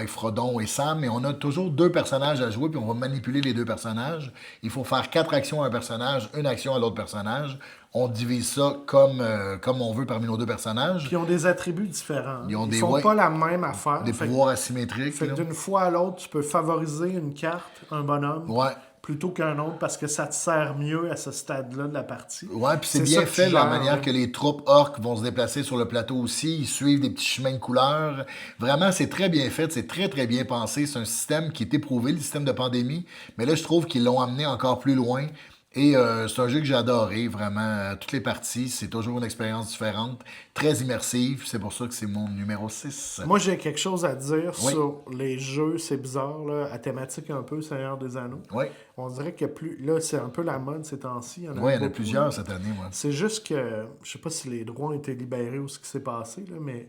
S2: Frodon et Sam. Mais on a toujours 2 personnages à jouer, puis on va manipuler les 2 personnages. Il faut faire 4 actions à un personnage, 1 action à l'autre personnage. On divise ça comme on veut parmi nos 2 personnages.
S3: Puis ils ont des attributs différents.
S2: Ils ont
S3: Ils
S2: des-
S3: font
S2: ouais.
S3: pas la même affaire.
S2: Des
S3: Fait que-
S2: pouvoirs asymétriques.
S3: Fait que
S2: là.
S3: d'une fois à l'autre, tu peux favoriser une carte, un bonhomme,
S2: Ouais.
S3: plutôt qu'un autre parce que ça te sert mieux à ce stade-là de la partie.
S2: Ouais, puis c'est
S3: ça
S2: bien
S3: que tu
S2: fait la
S3: gères,
S2: manière
S3: hein.
S2: que les troupes orques vont se déplacer sur le plateau aussi. Ils suivent des petits chemins de couleurs. Vraiment, c'est très bien fait. C'est très, très bien pensé. C'est un système qui est éprouvé, le système de pandémie. Mais là, je trouve qu'ils l'ont amené encore plus loin. Et c'est un jeu que j'ai adoré, vraiment. Toutes les parties, c'est toujours une expérience différente. Très immersive. C'est pour ça que c'est mon numéro 6.
S3: Moi, j'ai quelque chose à dire
S2: Oui.
S3: sur les jeux, c'est bizarre, là, à thématique un peu Seigneur des Anneaux.
S2: Oui,
S3: On dirait que plus. Là, c'est un peu la mode ces temps-ci. Il y en a,
S2: ouais, il y en a
S3: beaucoup,
S2: plusieurs
S3: là.
S2: cette année, moi.
S3: C'est juste que. Je sais pas si les droits ont été libérés ou ce qui s'est passé, là, mais.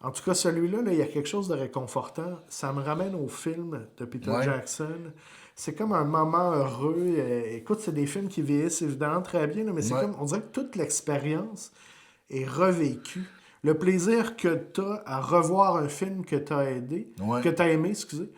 S3: En tout cas, celui-là, là, il y a quelque chose de réconfortant. Ça me ramène au film de Peter
S2: Ouais.
S3: Jackson. C'est comme un moment heureux. Écoute, c'est des films qui vieillissent évidemment très bien, là, mais c'est
S2: Ouais.
S3: comme. On dirait que toute l'expérience est revécue. Le plaisir que tu as à revoir un film que tu as
S2: Ouais.
S3: aimé, excusez,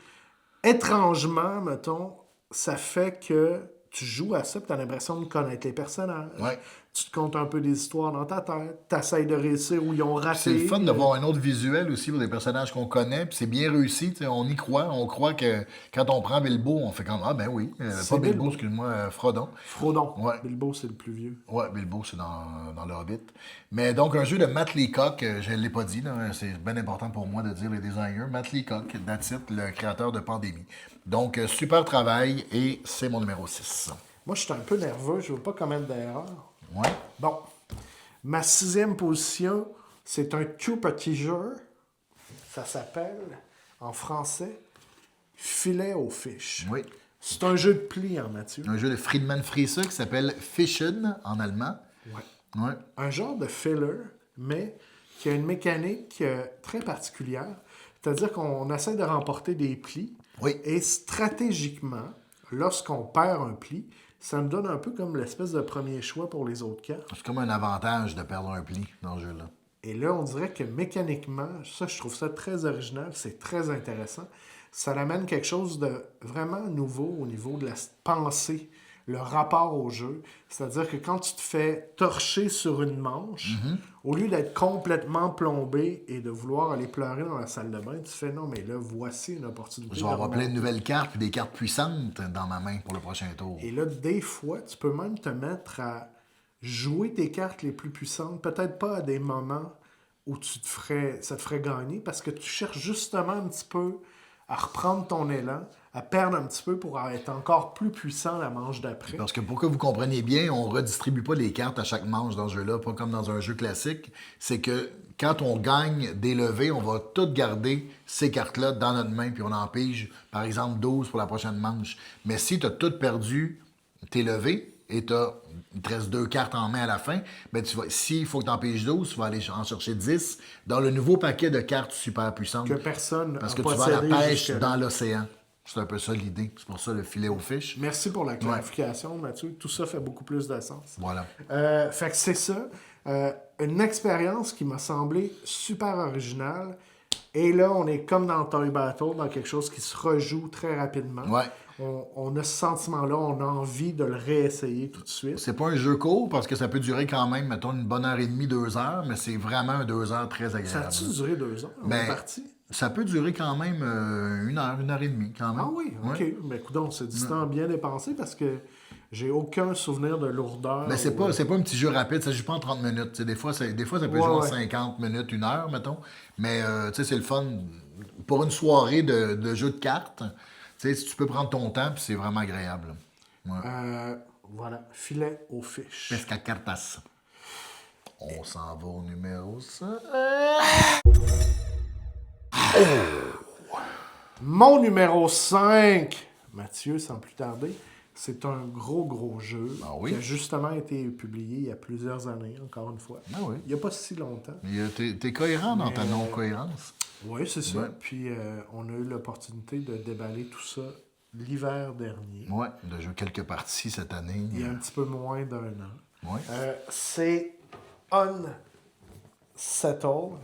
S3: étrangement, mettons, ça fait que tu joues à ça et tu as l'impression de connaître les personnages.
S2: Ouais.
S3: tu te comptes un peu des histoires dans ta tête, tu essaies de réussir où ils ont raté.
S2: C'est le fun de voir un autre visuel aussi pour des personnages qu'on connaît, puis c'est bien réussi, on y croit. On croit que quand on prend Bilbo, on fait comme, ah ben oui,
S3: C'est
S2: pas Bilbo,
S3: Bilbo.
S2: excuse-moi, Frodon.
S3: Frodon.
S2: Ouais.
S3: Bilbo, c'est le plus vieux.
S2: Ouais, Bilbo, c'est dans le Hobbit. Mais donc, un jeu de Matt Leacock, je ne l'ai pas dit, là, c'est bien important pour moi de dire les designers. Matt Leacock, that's it, le créateur de Pandémie. Donc, super travail et c'est mon numéro 6.
S3: Moi, je suis un peu nerveux, je ne veux pas commettre d'erreur.
S2: Ouais.
S3: Bon. Ma 6e position, c'est un tout petit jeu. Ça s'appelle, en français, Filet aux fiches.
S2: Oui.
S3: C'est un jeu de pli, hein, Mathieu.
S2: Un jeu de Friedman Friese qui s'appelle Fischen en allemand.
S3: Ouais.
S2: Ouais.
S3: Un genre de filler, mais qui a une mécanique très particulière. C'est-à-dire qu'on essaie de remporter des plis.
S2: Oui.
S3: Et stratégiquement, lorsqu'on perd un pli, ça me donne un peu comme l'espèce de premier choix pour les autres cartes.
S2: C'est comme un avantage de perdre un pli dans ce jeu-là.
S3: Et là, on dirait que mécaniquement, ça, je trouve ça très original, c'est très intéressant. Ça amène quelque chose de vraiment nouveau au niveau de la pensée, le rapport au jeu. C'est-à-dire que quand tu te fais torcher sur une manche, au lieu d'être complètement plombé et de vouloir aller pleurer dans la salle de bain, tu fais non, mais là, voici une opportunité.
S2: Je vais avoir plein de nouvelles cartes et des cartes puissantes dans ma main pour le prochain tour.
S3: Et là, des fois, tu peux même te mettre à jouer tes cartes les plus puissantes, peut-être pas à des moments où ça te ferait gagner, parce que tu cherches justement un petit peu à reprendre ton élan, à perdre un petit peu pour être encore plus puissant la manche d'après.
S2: Parce que pour que vous compreniez bien, on ne redistribue pas les cartes à chaque manche dans ce jeu-là, pas comme dans un jeu classique. C'est que quand on gagne des levées, on va toutes garder ces cartes-là dans notre main, puis on en pige, par exemple, 12 pour la prochaine manche. Mais si tu as toutes perdu tes levées, et il te reste 2 cartes en main à la fin, ben s'il faut que tu en piges 12, tu vas aller en chercher 10 dans le nouveau paquet de cartes super puissantes.
S3: Que personne
S2: Parce
S3: n'a
S2: que tu vas à la pêche
S3: jusque-là.
S2: dans l'océan. C'est un peu ça l'idée. C'est pour ça le filet aux fiches.
S3: Merci pour la clarification, Mathieu. Tout ça fait beaucoup plus de sens.
S2: Voilà.
S3: Fait que c'est ça. Une expérience qui m'a semblé super originale. Et là, on est comme dans Toy Battle, dans quelque chose qui se rejoue très rapidement.
S2: Ouais.
S3: On a ce sentiment-là, on a envie de le réessayer tout de suite.
S2: C'est pas un jeu court parce que ça peut durer quand même, mettons, une bonne heure et demie, 2 heures, mais c'est vraiment un 2 heures très
S3: Ça
S2: agréable.
S3: a-tu duré 2 heures? On
S2: Ben,
S3: est parti?
S2: Ça peut durer quand même 1 heure et demie, quand même.
S3: Ah oui, OK.
S2: Ouais.
S3: Mais écoute, c'est du temps bien dépensé parce que j'ai aucun souvenir de lourdeur.
S2: Mais c'est pas un petit jeu rapide, ça joue pas en 30 minutes. T'sais, des fois, ça peut jouer en 50 minutes, 1 heure, mettons. Mais c'est le fun. Pour une soirée de jeu de cartes, si tu peux prendre ton temps, puis c'est vraiment agréable. Ouais.
S3: Voilà, filet aux fiches.
S2: Pesca cartas. On s'en va au numéro 5.
S3: Mon numéro 5, Mathieu, sans plus tarder, c'est un gros jeu qui a justement été publié il y a plusieurs années, encore une fois.
S2: Ah oui.
S3: Il n'y a pas si longtemps.
S2: T'es cohérent dans ta non-cohérence.
S3: Oui, c'est ça.
S2: Ouais.
S3: Puis on a eu l'opportunité de déballer tout ça l'hiver dernier.
S2: Ouais, de jouer quelques parties cette année.
S3: Il y a un petit peu moins d'1 an.
S2: Ouais.
S3: C'est Unsettled.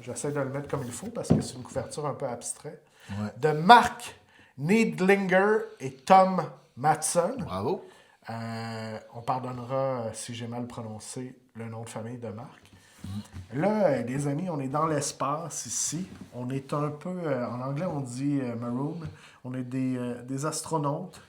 S3: J'essaie de le mettre comme il faut parce que c'est une couverture un peu abstraite.
S2: Ouais.
S3: De Mark Neidlinger et Tom Matson.
S2: Bravo.
S3: On pardonnera si j'ai mal prononcé le nom de famille de Marc. Là, les amis, on est dans l'espace ici. On est un peu, en anglais on dit maroon. On est des astronautes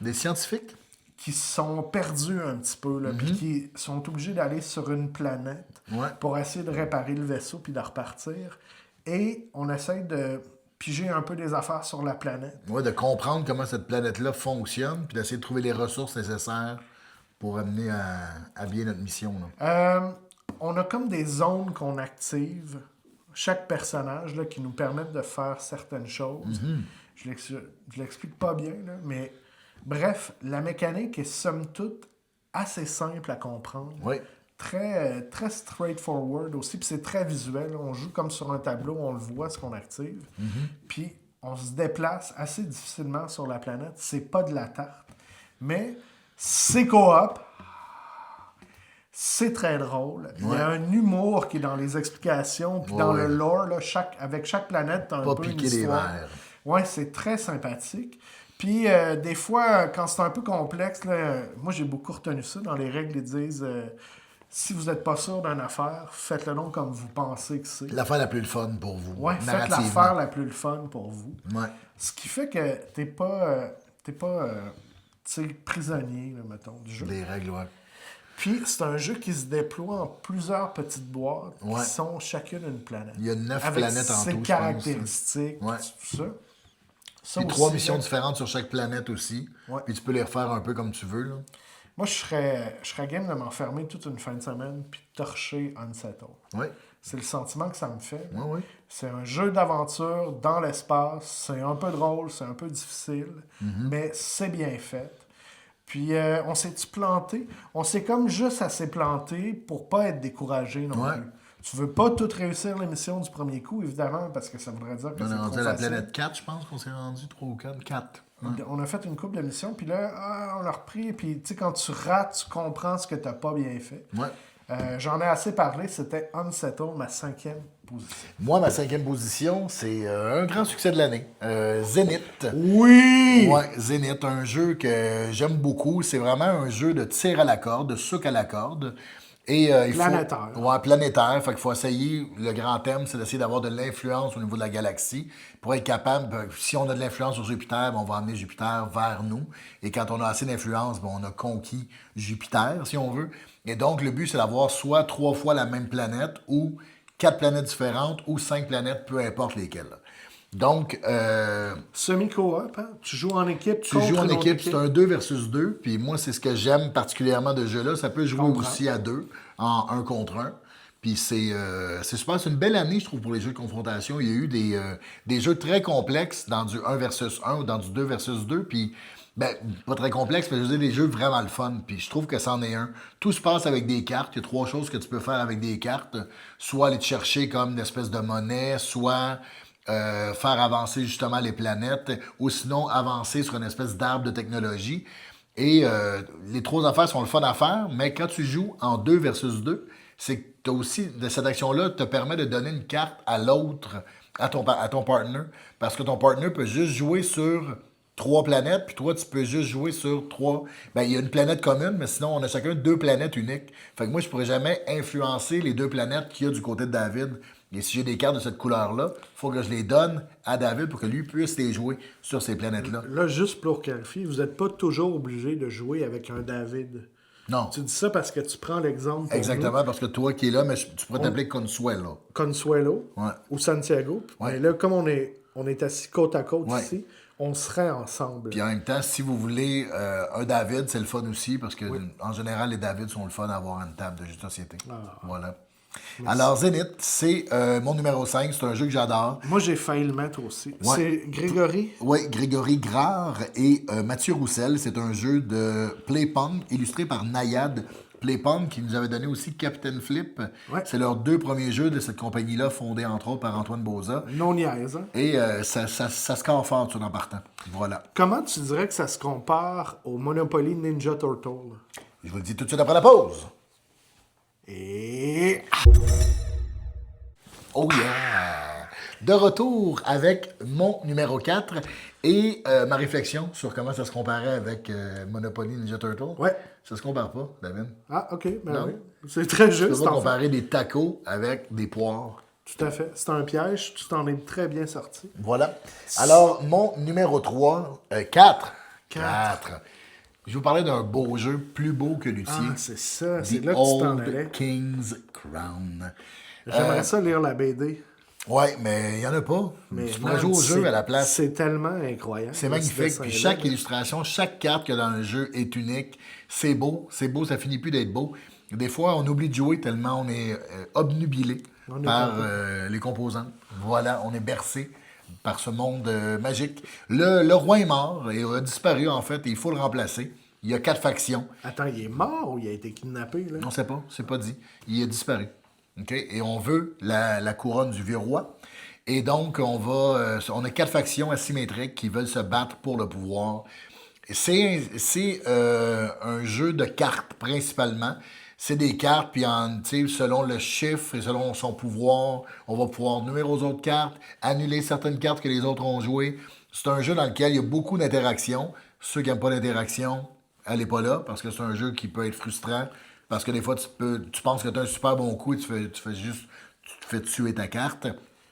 S2: Des scientifiques?
S3: qui sont perdus un petit peu, là, puis qui sont obligés d'aller sur une planète pour essayer de réparer le vaisseau puis de repartir. Et on essaie de piger un peu des affaires sur la planète.
S2: Ouais, de comprendre comment cette planète-là fonctionne, puis d'essayer de trouver les ressources nécessaires pour amener à bien notre mission. Là.
S3: On a comme des zones qu'on active, chaque personnage, là, qui nous permettent de faire certaines choses. Je l'explique pas bien, là, mais bref, la mécanique est somme toute assez simple à comprendre.
S2: Oui.
S3: Très straightforward aussi, puis c'est très visuel. On joue comme sur un tableau, on le voit ce qu'on active. Puis on se déplace assez difficilement sur la planète. C'est pas de la tarte, mais c'est coop. C'est très drôle. Il y a un humour qui est dans les explications, puis dans le lore, là, avec chaque planète, t'as un peu une histoire. Ouais, c'est très sympathique. Puis, des fois, quand c'est un peu complexe, là, moi, j'ai beaucoup retenu ça. Dans les règles, ils disent Si vous n'êtes pas sûr d'une affaire, faites-le donc comme vous pensez que c'est.
S2: L'affaire la plus le fun pour vous.
S3: Ouais, faites
S2: narrativement.
S3: l'affaire la plus le fun pour vous.
S2: Ouais.
S3: Ce qui fait que t'es pas tu sais, prisonnier, là, mettons, du jeu.
S2: Des règles, ouais.
S3: Puis, c'est un jeu qui se déploie en plusieurs petites boîtes
S2: Ouais.
S3: qui sont chacune une planète.
S2: Il y a 9
S3: avec
S2: planètes en
S3: ses
S2: tout, je pense.
S3: caractéristiques,
S2: Ouais.
S3: tout ça. Ça
S2: Puis
S3: aussi,
S2: 3 missions
S3: là,
S2: différentes sur chaque planète aussi.
S3: Ouais.
S2: Puis tu peux les refaire un peu comme tu veux, là.
S3: Moi, je serais game de m'enfermer toute une fin de semaine puis de torcher Unsettled.
S2: Oui,
S3: C'est le sentiment que ça me fait.
S2: oui, oui.
S3: C'est un jeu d'aventure dans l'espace. C'est un peu drôle, c'est un peu difficile, mais c'est bien fait. Puis, on s'est-tu planté? On s'est comme juste assez planté pour pas être découragé non
S2: Ouais.
S3: plus. Tu veux pas tout réussir l'émission du premier coup, évidemment, parce que ça voudrait dire que
S2: On
S3: c'est
S2: est
S3: trop
S2: rendu à la
S3: facile.
S2: planète 4, je pense qu'on s'est rendu 3 ou 4. 4.
S3: On a fait une couple d'émissions, puis là, on l'a repris. Puis, tu sais, quand tu rates, tu comprends ce que t'as pas bien fait.
S2: Ouais.
S3: J'en ai assez parlé, c'était Unsettled, ma 5e position.
S2: Moi, ma 5e position, c'est un grand succès de l'année. Zénith.
S3: Oui!
S2: Ouais, Zénith, un jeu que j'aime beaucoup. C'est vraiment un jeu de tir à la corde, de souk à la corde. Et,
S3: Planétaire.
S2: Ouais, planétaire. Fait qu'il faut essayer, le grand thème, c'est d'essayer d'avoir de l'influence au niveau de la galaxie pour être capable, si on a de l'influence sur Jupiter, ben, on va amener Jupiter vers nous. Et quand on a assez d'influence, ben, on a conquis Jupiter, si on veut. Et donc, le but, c'est d'avoir soit 3 fois la même planète ou 4 planètes différentes ou 5 planètes, peu importe lesquelles. Donc,
S3: Semi-coop, hein? Tu joues en équipe
S2: tu joues en
S3: une autre
S2: équipe, c'est un 2 versus 2. Puis moi, c'est ce que j'aime particulièrement de ce jeu-là. Ça peut jouer
S3: Comprends.
S2: aussi à 2, en 1 contre 1. Puis c'est super. C'est une belle année, je trouve, pour les jeux de confrontation. Il y a eu des jeux très complexes dans du 1 versus 1 ou dans du 2 versus 2. Puis, ben, pas très complexes, mais je veux dire, des jeux vraiment le fun. Puis je trouve que c'en est un. Tout se passe avec des cartes. Il y a 3 choses que tu peux faire avec des cartes. Soit aller te chercher comme une espèce de monnaie, soit faire avancer justement les planètes, ou sinon avancer sur une espèce d'arbre de technologie. Et les 3 affaires sont le fun à faire, mais quand tu joues en 2 versus 2, c'est que t'as aussi, de cette action-là, te permet de donner une carte à l'autre, à ton partner, parce que ton partner peut juste jouer sur 3 planètes, puis toi, tu peux juste jouer sur 3... Ben, il y a une planète commune, mais sinon, on a chacun 2 planètes uniques. Fait que moi, je pourrais jamais influencer les 2 planètes qu'il y a du côté de David. Et si j'ai des cartes de cette couleur-là, il faut que je les donne à David pour que lui puisse les jouer sur ces planètes-là.
S3: Là, juste pour clarifier, vous n'êtes pas toujours obligé de jouer avec un David.
S2: Non.
S3: Tu dis ça parce que tu prends l'exemple pour
S2: Exactement, parce que toi qui es là, mais tu pourrais t'appeler Consuelo.
S3: nous, Consuelo
S2: Ouais.
S3: ou Santiago.
S2: Ouais.
S3: Mais là, comme on est assis côte à côte
S2: Ouais.
S3: ici, on serait ensemble.
S2: Puis en même temps, si vous voulez un David, c'est le fun aussi, parce que en général, les Davids sont le fun à avoir à une table de jeu de société. Voilà. Alors, Zénith, c'est mon numéro 5. C'est un jeu que j'adore.
S3: Moi, j'ai failli le mettre aussi.
S2: Ouais.
S3: C'est Grégory.
S2: Oui, Grégory Grard et Mathieu Roussel. C'est un jeu de Playpong illustré par Nayad Playpong qui nous avait donné aussi Captain Flip.
S3: Ouais.
S2: C'est leurs 2 premiers jeux de cette compagnie-là, fondée entre autres par Antoine Boza.
S3: Non niaise, hein?
S2: Et ça score fort, tout en partant. Voilà.
S3: Comment tu dirais que ça se compare au Monopoly Ninja Turtle?
S2: Je vous le dis tout de suite après la pause.
S3: Et...
S2: Oh yeah! De retour avec mon numéro 4 et ma réflexion sur comment ça se comparait avec Monopoly Ninja Turtle.
S3: Ouais.
S2: Ça se compare pas, David.
S3: Ah, OK. Ben
S2: Non.
S3: oui. C'est très
S2: Tu peux
S3: juste.
S2: pas
S3: en fait.
S2: comparer des tacos avec des poires.
S3: Tout à fait. C'est un piège. Tu t'en es très bien sorti.
S2: Voilà. Alors, mon numéro 3, 4. 4. Je vais vous parler d'un beau jeu, plus beau que Luthier.
S3: Ah, c'est ça. C'est
S2: The
S3: là que tu t'en
S2: Old
S3: allais.
S2: King's Crown.
S3: J'aimerais ça lire la BD.
S2: Ouais, mais il n'y en a pas.
S3: Mais
S2: tu pourrais
S3: man,
S2: jouer au jeu
S3: c'est-
S2: à la place.
S3: C'est tellement incroyable.
S2: C'est
S3: ce
S2: magnifique. Puis
S3: dessin-là.
S2: chaque illustration, chaque carte qu'il y a dans le jeu est unique. C'est beau, ça finit plus d'être beau. Des fois, on oublie de jouer tellement on est obnubilé
S3: On est
S2: par
S3: content.
S2: les composants. Voilà, on est bercé par ce monde magique. Le roi est mort, il a disparu en fait, et il faut le remplacer. Il y a 4 factions.
S3: Attends, il est mort ou il a été kidnappé, là?
S2: On ne sait pas, c'est pas dit. Il a disparu. OK? Et on veut la couronne du vieux roi. Et donc, on a 4 factions asymétriques qui veulent se battre pour le pouvoir. C'est un jeu de cartes, principalement. C'est des cartes, puis selon le chiffre et selon son pouvoir, on va pouvoir nommer aux autres cartes, annuler certaines cartes que les autres ont jouées. C'est un jeu dans lequel il y a beaucoup d'interactions. Ceux qui n'aiment pas l'interaction, allez pas là, parce que c'est un jeu qui peut être frustrant Parce que des fois, tu penses que tu as un super bon coup et tu te fais tuer ta carte.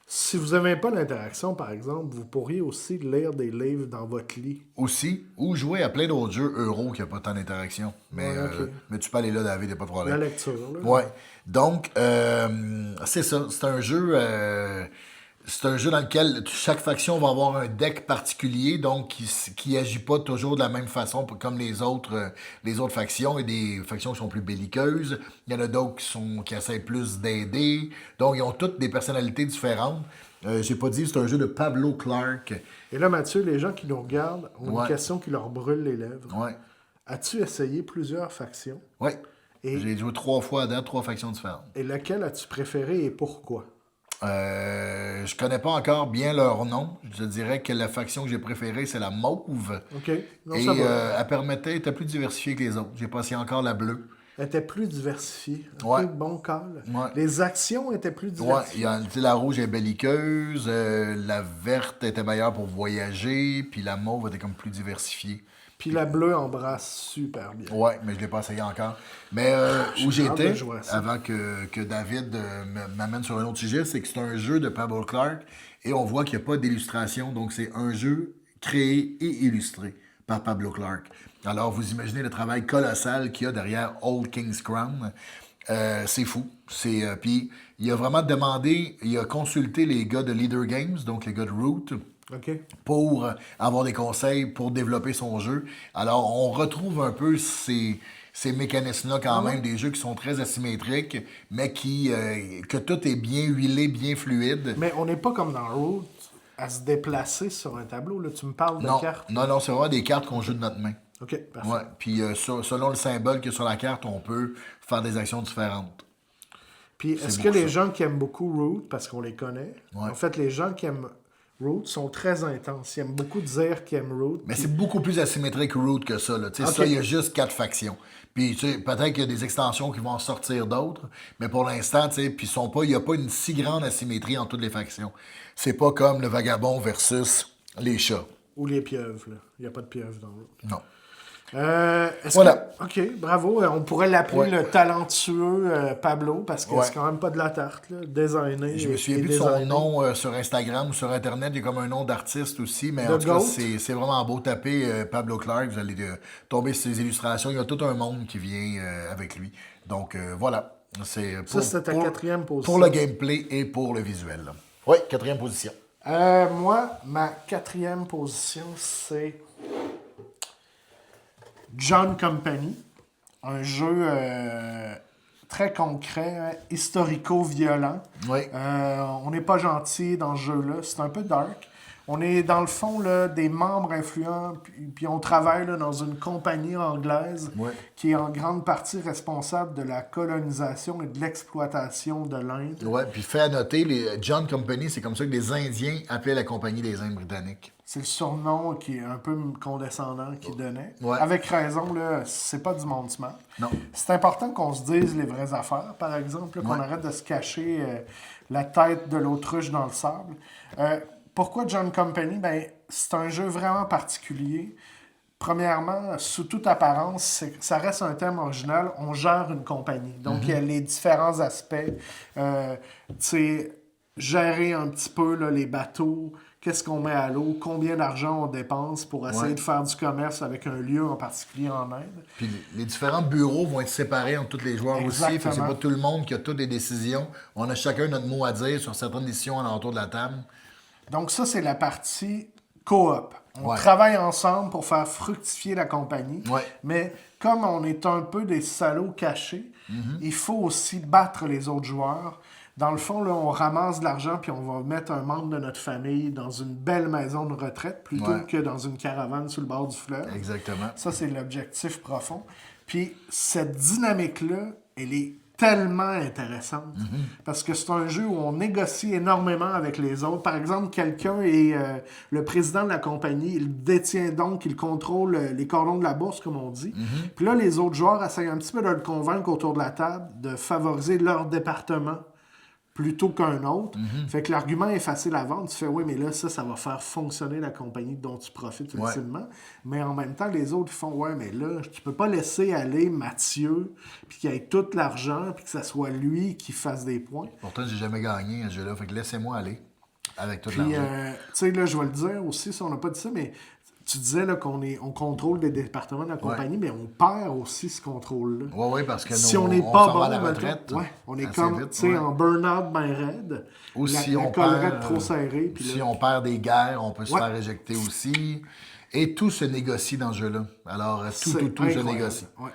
S3: Si vous n'aimez pas l'interaction, par exemple, vous pourriez aussi lire des livres dans votre lit.
S2: Aussi, ou jouer à plein d'autres jeux euro qui n'ont pas tant d'interaction. Mais,
S3: Ouais, ok.
S2: mais tu peux aller là, David, il n'y a pas de problème.
S3: La lecture, là.
S2: Ouais. Donc, c'est ça. C'est un jeu. C'est un jeu dans lequel chaque faction va avoir un deck particulier, donc qui agit pas toujours de la même façon comme les autres factions. Il y a des factions qui sont plus belliqueuses. Il y en a d'autres qui essaient plus d'aider. Donc, ils ont toutes des personnalités différentes. J'ai pas dit, c'est un jeu de Pablo Clark.
S3: Et là, Mathieu, les gens qui nous regardent ont
S2: Ouais.
S3: une question qui leur brûle les lèvres.
S2: Ouais.
S3: As-tu essayé plusieurs factions?
S2: Ouais.
S3: Et-
S2: J'ai joué 3 fois à date, 3 factions différentes.
S3: Et laquelle as-tu préféré et pourquoi?
S2: Je connais pas encore bien leur nom. Je dirais que la faction que j'ai préférée, c'est la mauve.
S3: OK. Non,
S2: Et
S3: ça va.
S2: elle était plus diversifiée que les autres. J'ai pas essayé encore la bleue.
S3: Elle était plus diversifiée. OK,
S2: Ouais.
S3: bon call.
S2: Ouais.
S3: Les actions étaient plus
S2: Ouais,
S3: diversifiées.
S2: tu sais, la rouge est belliqueuse, la verte était meilleure pour voyager, puis la mauve était comme plus diversifiée.
S3: Puis la bleue embrasse super bien.
S2: Ouais, mais je l'ai pas essayé encore. Mais
S3: J'ai
S2: où
S3: hâte de
S2: j'étais,
S3: jouer à ça.
S2: avant que David m'amène sur un autre sujet, c'est que c'est un jeu de Pablo Clark et on voit qu'il n'y a pas d'illustration. Donc, c'est un jeu créé et illustré par Pablo Clark. Alors, vous imaginez le travail colossal qu'il y a derrière Old King's Crown. C'est fou. Puis, il a vraiment demandé, il a consulté les gars de Leader Games, donc les gars de Root,
S3: OK?
S2: pour avoir des conseils pour développer son jeu. Alors, on retrouve un peu ces mécanismes-là quand même, des jeux qui sont très asymétriques, mais que tout est bien huilé, bien fluide.
S3: Mais on n'est pas comme dans Root à se déplacer sur un tableau. Là. Tu me parles de
S2: Non,
S3: cartes.
S2: non, c'est vraiment des cartes qu'on joue de notre main.
S3: OK, parfait.
S2: Ouais. Puis, selon le symbole qu'il y a sur la carte, on peut faire des actions différentes.
S3: Puis est-ce
S2: beau,
S3: que les
S2: ça.
S3: gens qui aiment beaucoup Root, parce qu'on les connaît,
S2: Ouais.
S3: en fait, les gens qui aiment Root sont très intenses. Ils aiment beaucoup dire qu'ils aiment Root.
S2: Mais c'est beaucoup plus asymétrique Root que ça. Là. Tu sais,
S3: Ok.
S2: Ça, il y a juste 4 factions. Puis tu sais, peut-être qu'il y a des extensions qui vont en sortir d'autres, mais pour l'instant, tu sais, puis il n'y a pas une si grande asymétrie entre toutes les factions. C'est pas comme le vagabond versus les chats.
S3: Ou les pieuvres. Là. Il n'y a pas de pieuvres dans Root.
S2: Non.
S3: Voilà. OK, bravo. On pourrait l'appeler
S2: Ouais.
S3: le talentueux Pablo, parce que
S2: Ouais.
S3: c'est quand même pas de la tarte. Là. Designé.
S2: Je me souviens
S3: et
S2: plus de son
S3: designé.
S2: nom sur Instagram ou sur Internet. Il y a comme un nom d'artiste aussi. Mais
S3: The
S2: en tout cas,
S3: Goat.
S2: c'est vraiment beau. Taper Pablo Clark. Vous allez tomber sur ses illustrations. Il y a tout un monde qui vient avec lui. Donc, voilà. C'est
S3: Ça, c'était ta quatrième position.
S2: Pour le gameplay et pour le visuel. là. Oui, 4e position.
S3: Moi, ma quatrième position, c'est John Company. Un jeu très concret, hein, historico-violent.
S2: Oui.
S3: On n'est pas gentil dans ce jeu-là. C'est un peu dark. On est, dans le fond, là, des membres influents, puis on travaille là, dans une compagnie anglaise
S2: Ouais.
S3: qui est en grande partie responsable de la colonisation et de l'exploitation de l'Inde.
S2: Ouais, puis fait à noter, les John Company, c'est comme ça que les Indiens appelaient la Compagnie des Indes britanniques.
S3: C'est le surnom qui est un peu condescendant qu'ils donnaient.
S2: Ouais.
S3: Avec raison, là, c'est pas du monde smart.
S2: Non.
S3: C'est important qu'on se dise les vraies affaires, par exemple, là, qu'on
S2: Ouais.
S3: arrête de se cacher la tête de l'autruche dans le sable. Pourquoi John Company? Ben, c'est un jeu vraiment particulier. Premièrement, sous toute apparence, ça reste un thème original. On gère une compagnie. Donc, il y a les différents aspects. Tu sais, gérer un petit peu là, les bateaux, qu'est-ce qu'on met à l'eau, combien d'argent on dépense pour essayer
S2: Ouais.
S3: de faire du commerce avec un lieu en particulier en Inde.
S2: Puis les différents bureaux vont être séparés entre tous les joueurs aussi. Fait que c'est
S3: Exactement.
S2: pas tout le monde qui a toutes les décisions. On a chacun notre mot à dire sur certaines décisions alentour de la table.
S3: Donc ça, c'est la partie coop. On
S2: Ouais.
S3: travaille ensemble pour faire fructifier la compagnie.
S2: Ouais.
S3: Mais comme on est un peu des salauds cachés, il faut aussi battre les autres joueurs. Dans le fond, là, on ramasse de l'argent puis on va mettre un membre de notre famille dans une belle maison de retraite plutôt
S2: Ouais.
S3: que dans une caravane sur le bord du fleuve.
S2: Exactement.
S3: Ça, c'est l'objectif profond. Puis cette dynamique-là, elle est tellement intéressante. Parce que c'est un jeu où on négocie énormément avec les autres. Par exemple, quelqu'un est le président de la compagnie, il détient donc, il contrôle les cordons de la bourse, comme on dit. Puis là, les autres joueurs essayent un petit peu de le convaincre autour de la table de favoriser leur département plutôt qu'un autre. Fait que l'argument est facile à vendre. Tu fais, oui, mais là, ça va faire fonctionner la compagnie dont tu profites ultimement. Mais en même temps, les autres font, ouais, mais là, tu peux pas laisser aller Mathieu, puis qu'il ait tout l'argent, puis que ça soit lui qui fasse des points.
S2: Pourtant, j'ai jamais gagné à ce jeu-là. Fait que laissez-moi aller avec tout
S3: Puis,
S2: l'argent.
S3: tu sais, là, je vais le dire aussi, si on n'a pas dit ça, mais tu disais là, on contrôle des départements de la compagnie, mais on perd aussi ce contrôle-là.
S2: Oui, parce que
S3: si
S2: on
S3: n'est pas
S2: s'en
S3: bon,
S2: va à la
S3: mettons,
S2: retraite.
S3: on est
S2: assez
S3: comme,
S2: vite,
S3: tu sais, en burn-out bien raide.
S2: Ou si
S3: la
S2: on
S3: collerette
S2: perd,
S3: trop serrée. Puis
S2: si
S3: là,
S2: on perd des guerres, on peut se
S3: Ouais.
S2: faire éjecter aussi. Et tout se négocie dans ce jeu-là. Alors, tout
S3: c'est
S2: se
S3: incroyable.
S2: négocie.
S3: Ouais.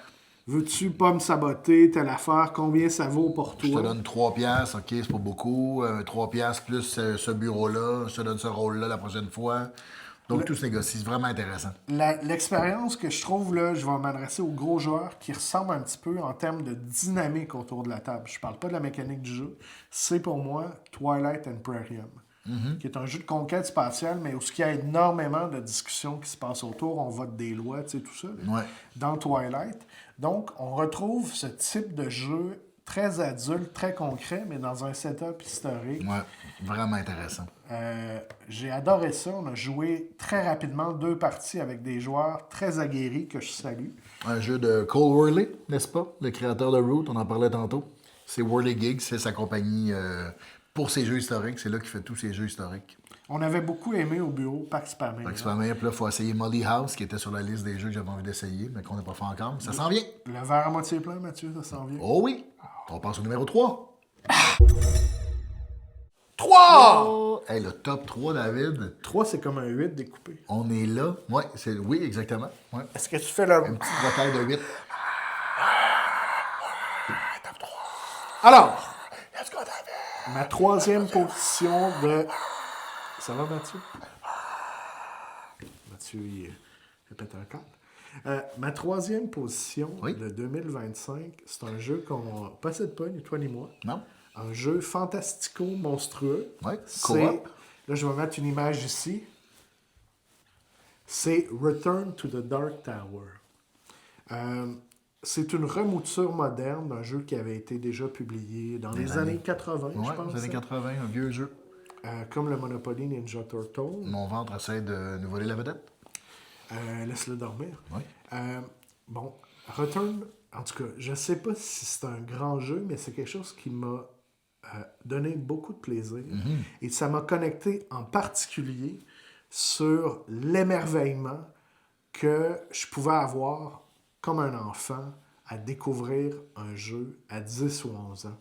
S3: Veux-tu pas me saboter, telle affaire, combien ça vaut pour
S2: Je te
S3: toi?
S2: donne 3 piastres, OK, c'est pas beaucoup. 3 piastres plus ce bureau-là. Je te donne ce rôle-là la prochaine fois. Donc, tout se négocie. C'est vraiment intéressant.
S3: L'expérience que je trouve, là, je vais m'adresser aux gros joueurs qui ressemblent un petit peu en termes de dynamique autour de la table. Je parle pas de la mécanique du jeu. C'est pour moi Twilight Imperium, qui est un jeu de conquête spatiale, mais où il y a énormément de discussions qui se passent autour. On vote des lois, tu sais, tout ça, là,
S2: Ouais.
S3: dans Twilight. Donc, on retrouve ce type de jeu très adulte, très concret, mais dans un setup historique.
S2: Ouais, vraiment intéressant.
S3: J'ai adoré ça. On a joué très rapidement 2 parties avec des joueurs très aguerris que je salue.
S2: Un jeu de Cole Worley, n'est-ce pas? Le créateur de Root, on en parlait tantôt. C'est Worley Gigs, c'est sa compagnie pour ses jeux historiques. C'est là qu'il fait tous ses jeux historiques.
S3: On avait beaucoup aimé au bureau Pax Pamela.
S2: Fait que c'est pas mal. Puis là, il faut essayer Molly House, qui était sur la liste des jeux que j'avais envie d'essayer, mais qu'on n'a pas fait encore. Mais ça s'en vient.
S3: Le verre à moitié plein, Mathieu, ça s'en vient.
S2: Oh oui! On passe au numéro 3.
S3: 3!
S2: Hey, le top 3, David.
S3: 3, c'est comme un 8 découpé.
S2: On est là. Ouais, oui, exactement. Ouais.
S3: Est-ce que tu fais le...
S2: Un petit rotaille de 8.
S3: Alors, ma 3e position de... Ça va, Mathieu? Mathieu, il répète un câble. Ma 3e position
S2: Oui.
S3: de 2025, c'est un jeu qu'on ne possède pas, ni toi ni moi.
S2: Non?
S3: Un jeu fantastico-monstrueux.
S2: Ouais,
S3: C'est...
S2: coop.
S3: Là, je vais mettre une image ici. C'est Return to the Dark Tower. C'est une remouture moderne d'un jeu qui avait été déjà publié dans les années 80, je
S2: Ouais,
S3: pense.
S2: les années 80, un vieux jeu.
S3: Comme le Monopoly Ninja Turtle.
S2: Mon ventre essaie de nous voler la vedette.
S3: Laisse-le dormir.
S2: Oui.
S3: Bon, Return, en tout cas, je ne sais pas si c'est un grand jeu, mais c'est quelque chose qui m'a donné beaucoup de plaisir. Et ça m'a connecté en particulier sur l'émerveillement que je pouvais avoir comme un enfant à découvrir un jeu à 10 ou 11 ans.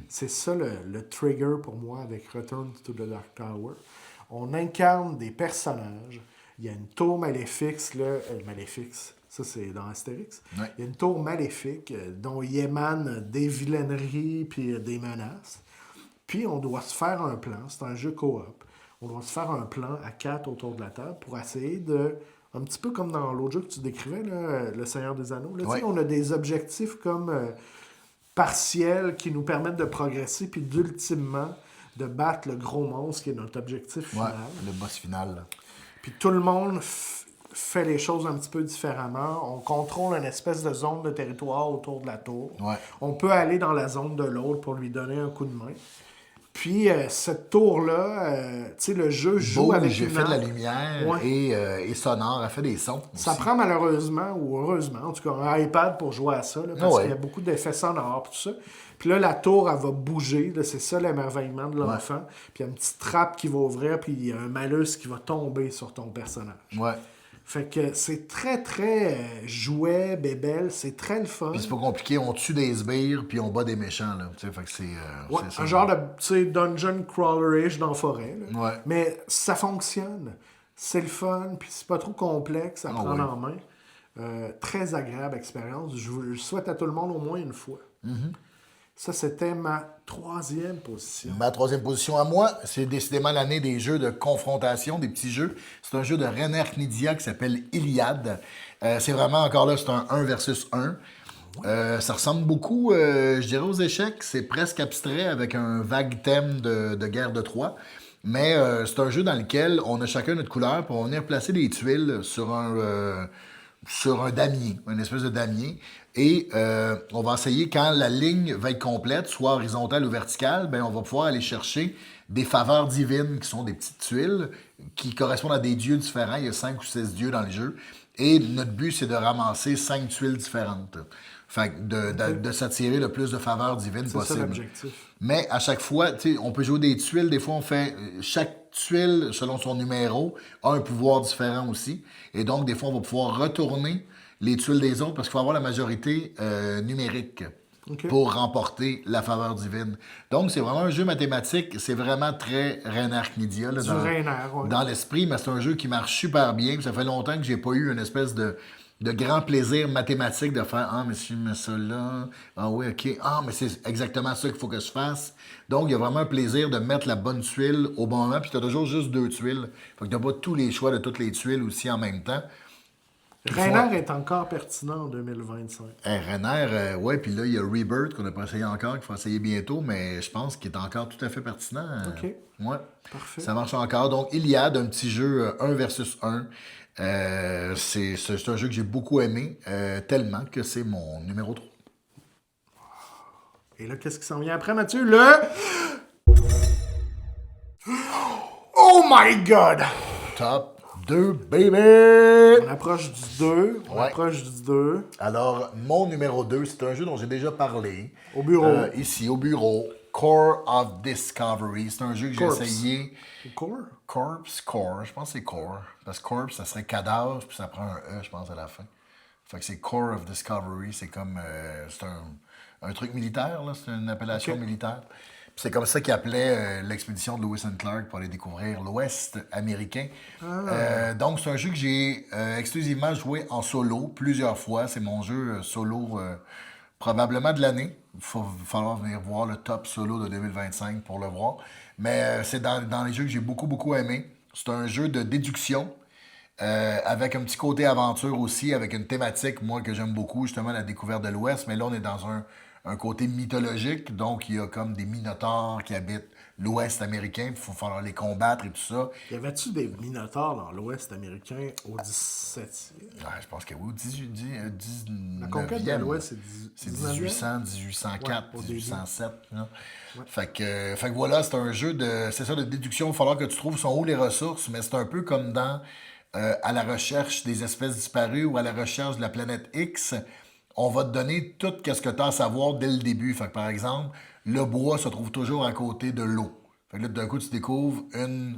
S3: C'est ça le trigger pour moi avec Return to the Dark Tower. On incarne des personnages. Il y a une tour maléfique, là, maléfique, ça c'est dans Astérix.
S2: Ouais.
S3: Il y a une tour maléfique dont il émane des vilaineries puis des menaces. Puis on doit se faire un plan, c'est un jeu coop. On doit se faire un plan à 4 autour de la table pour essayer de, un petit peu comme dans l'autre jeu que tu décrivais, là, Le Seigneur des Anneaux. Là, tu sais, on a des objectifs comme partiels qui nous permettent de progresser puis d'ultimement de battre le gros monstre qui est notre objectif final.
S2: Ouais, le boss final. Là.
S3: Puis tout le monde fait les choses un petit peu différemment. On contrôle une espèce de zone de territoire autour de la tour.
S2: Ouais.
S3: On peut aller dans la zone de l'autre pour lui donner un coup de main. Puis cette tour-là, tu sais, le jeu joue
S2: Beau,
S3: avec
S2: j'ai
S3: une
S2: fait de la
S3: arme.
S2: lumière
S3: Ouais.
S2: et sonore, elle fait des sons.
S3: Ça
S2: aussi.
S3: prend malheureusement, ou heureusement, en tout cas, un iPad pour jouer à ça, là, parce
S2: Ouais.
S3: qu'il y a beaucoup d'effets sonores et tout ça. Puis là, la tour, elle va bouger. Là, c'est ça l'émerveillement de l'enfant. Puis il y a une petite trappe qui va ouvrir, puis il y a un malus qui va tomber sur ton personnage.
S2: Ouais.
S3: Fait que c'est très, très jouet, bébelle. C'est très le fun.
S2: Puis c'est pas compliqué, on tue des sbires puis on bat des méchants. Là. Tu sais, fait que c'est.
S3: Ouais,
S2: c'est ça.
S3: un genre de tu sais, dungeon crawler-ish dans la forêt. Là.
S2: Ouais.
S3: Mais ça fonctionne. C'est le fun, puis c'est pas trop complexe à prendre
S2: oui.
S3: en main. Très agréable expérience. Je le souhaite à tout le monde au moins une fois. Ça, c'était ma 3e position.
S2: Ma 3e position à moi, c'est décidément l'année des jeux de confrontation, des petits jeux. C'est un jeu de René Knizia qui s'appelle Iliade. C'est vraiment, encore là, c'est un 1 versus 1. Ça ressemble beaucoup, je dirais, aux échecs. C'est presque abstrait avec un vague thème de guerre de Troie. Mais c'est un jeu dans lequel on a chacun notre couleur, puis on est replacer des tuiles sur un sur un damier, une espèce de damier. Et on va essayer, quand la ligne va être complète, soit horizontale ou verticale, ben, on va pouvoir aller chercher des faveurs divines, qui sont des petites tuiles, qui correspondent à des dieux différents. Il y a 5 ou 6 dieux dans le jeu. Et notre but, c'est de ramasser 5 tuiles différentes. Fait que de s'attirer le plus de faveurs divines
S3: C'est ça
S2: possible.
S3: l'objectif.
S2: Mais à chaque fois, tu sais, on peut jouer des tuiles. Des fois, on fait chaque tuile, selon son numéro, a un pouvoir différent aussi. Et donc, des fois, on va pouvoir retourner les tuiles des autres parce qu'il faut avoir la majorité numérique
S3: OK.
S2: pour remporter la faveur divine. Donc, c'est vraiment un jeu mathématique. C'est vraiment très Reiner-Knizia là,
S3: Du Reiner, ouais.
S2: dans l'esprit, mais c'est un jeu qui marche super bien. Puis ça fait longtemps que j'ai pas eu une espèce de grand plaisir mathématique de faire Ah, mais si je mets ça là, ah oui, ok, ah, mais c'est exactement ça qu'il faut que je fasse. Donc, il y a vraiment un plaisir de mettre la bonne tuile au bon moment, puis tu as toujours juste 2 tuiles. Fait que tu n'as pas tous les choix de toutes les tuiles aussi en même temps.
S3: Reiner est encore pertinent en 2025.
S2: Renner, ouais, puis là, il y a Rebirth qu'on n'a pas essayé encore, qu'il faut essayer bientôt, mais je pense qu'il est encore tout à fait pertinent.
S3: OK.
S2: Ouais.
S3: Parfait.
S2: Ça marche encore. Donc, Iliade, un petit jeu 1 versus 1. C'est un jeu que j'ai beaucoup aimé, tellement que c'est mon numéro 3.
S3: Et là, qu'est-ce qui s'en vient après, Mathieu? Oh my God!
S2: Top 2, baby!
S3: On approche du 2. On
S2: Ouais.
S3: approche du 2.
S2: Alors, mon numéro 2, c'est un jeu dont j'ai déjà parlé.
S3: Au bureau.
S2: Ici, au bureau. Core of Discovery. C'est un jeu que j'ai
S3: Corpse.
S2: essayé.
S3: Core?
S2: Core, je pense que c'est Core. Parce que Corpse, ça serait cadavre, puis ça prend un E, je pense, à la fin. Fait que c'est Core of Discovery, c'est comme. C'est un truc militaire, là, c'est une appellation
S3: Ok.
S2: militaire. Puis c'est comme ça qu'ils appelaient l'expédition de Lewis and Clark pour aller découvrir l'Ouest américain. Donc, c'est un jeu que j'ai exclusivement joué en solo plusieurs fois. C'est mon jeu solo probablement de l'année. Il va falloir venir voir le top solo de 2025 pour le voir. Mais c'est dans les jeux que j'ai beaucoup, beaucoup aimé. C'est un jeu de déduction. Avec un petit côté aventure aussi, avec une thématique, moi, que j'aime beaucoup, justement, la découverte de l'Ouest. Mais là, on est dans un côté mythologique. Donc, il y a comme des minotaures qui habitent l'Ouest américain. Il faut falloir les combattre et tout ça.
S3: Y avait-tu des minotaures dans l'Ouest américain au 17e?
S2: Ouais, je pense que oui, au 19e.
S3: La conquête de l'Ouest,
S2: C'est
S3: 19e?
S2: 1800, 1804,
S3: Ouais, au début.
S2: 1807. Là. Fait que voilà, c'est un jeu de déduction. Il va falloir que tu trouves sont où les ressources, mais c'est un peu comme dans à la recherche des espèces disparues ou à la recherche de la planète X. On va te donner tout ce que tu as à savoir dès le début. Fait que par exemple, le bois se trouve toujours à côté de l'eau. Fait que là, d'un coup, tu découvres une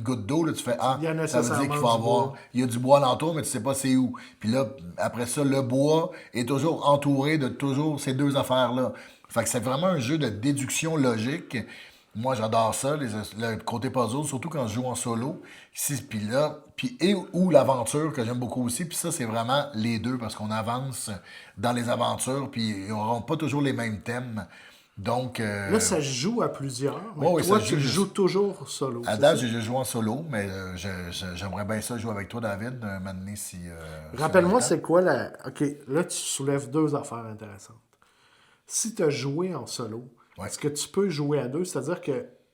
S2: goutte d'eau, là, tu fais Ah,
S3: Il y a
S2: ça veut dire qu'il
S3: nécessairement
S2: va
S3: du
S2: avoir.
S3: bois.
S2: Il y a du bois alentour, mais tu sais pas c'est où. Puis là, après ça, le bois est toujours entouré de toujours ces deux affaires-là. Fait que c'est vraiment un jeu de déduction logique. Moi, j'adore ça, le côté puzzle, surtout quand je joue en solo. Puis là, ou l'aventure que j'aime beaucoup aussi. Puis ça, c'est vraiment les deux parce qu'on avance dans les aventures, puis ils n'auront pas toujours les mêmes thèmes. Donc,
S3: Là, ça se joue à plusieurs. Mais
S2: Ouais, oui,
S3: toi,
S2: ça se
S3: tu
S2: joue
S3: joues toujours solo.
S2: à
S3: c'est
S2: date,
S3: ça?
S2: j'ai joué en solo, mais j'aimerais bien ça jouer avec toi, David, un moment donné, si...
S3: Rappelle-moi,
S2: si on a le temps.
S3: c'est quoi la. OK, là, tu soulèves deux affaires intéressantes. Si tu as joué en solo,
S2: Ouais.
S3: est-ce que tu peux jouer à deux? C'est-à-dire que,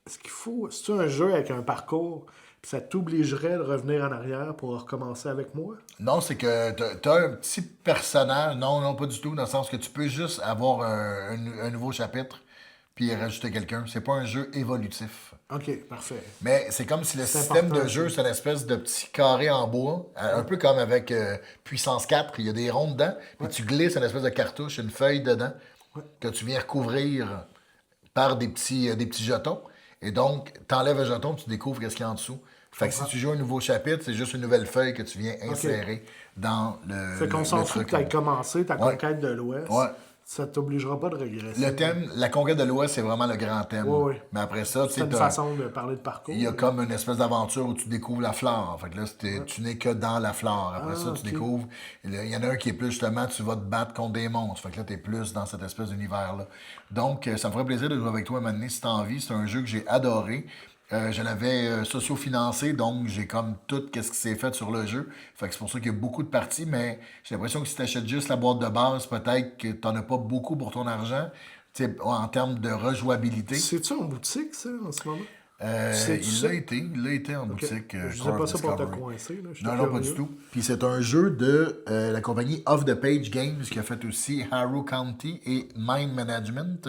S3: est-ce qu'il faut. Si tu as un jeu avec un parcours, puis ça t'obligerait de revenir en arrière pour recommencer avec moi?
S2: Non, c'est que t'as un petit personnage. Non, non, pas du tout, dans le sens que tu peux juste avoir un nouveau chapitre, puis rajouter quelqu'un. C'est pas un jeu évolutif.
S3: OK, parfait.
S2: Mais c'est comme si le
S3: C'est
S2: système
S3: important,
S2: de jeu, c'est une espèce de petit carré en bois, un peu comme avec Puissance 4, il y a des ronds dedans, puis tu glisses une espèce de cartouche, une feuille dedans, que tu viens recouvrir par des petits jetons. Et donc, tu enlèves un jeton, tu découvres qu'est-ce qu'il y a en dessous. Fait que si tu joues un nouveau chapitre, c'est juste une nouvelle feuille que tu viens insérer dans le
S3: Fait qu'on
S2: le
S3: s'en fout
S2: truc.
S3: que tu aies commencé ta
S2: Ouais.
S3: conquête de l'Ouest.
S2: Ouais.
S3: Ça t'obligera pas de régresser.
S2: Le thème, la conquête de l'Ouest, c'est vraiment le grand thème.
S3: Ouais, ouais.
S2: Mais après ça, tu
S3: C'est
S2: sais,
S3: une façon de parler de parcours.
S2: il y a comme une espèce d'aventure où tu découvres la flore. Fait que là, tu n'es que dans la flore. Après ça, tu
S3: ok.
S2: découvres. Il y en a un qui est plus justement, tu vas te battre contre des monstres. Fait que là, tu es plus dans cette espèce d'univers-là. Donc, ça me ferait plaisir de jouer avec toi un moment donné si tu as envie. C'est un jeu que j'ai adoré. Je l'avais socio-financé, donc j'ai comme tout ce qui s'est fait sur le jeu. Fait que c'est pour ça qu'il y a beaucoup de parties, mais j'ai l'impression que si tu achètes juste la boîte de base, peut-être que tu n'en as pas beaucoup pour ton argent. Tu sais, en termes de rejouabilité.
S3: C'est-tu en boutique, ça, en ce moment? C'est-tu
S2: Il l'a été en
S3: Ok.
S2: boutique.
S3: Je disais
S2: Core
S3: pas
S2: of
S3: ça pour te
S2: Discovery.
S3: coincer. Là.
S2: Non, non, pas du tout. Puis c'est un jeu de la compagnie Off the Page Games qui a fait aussi Harrow County et Mind Management.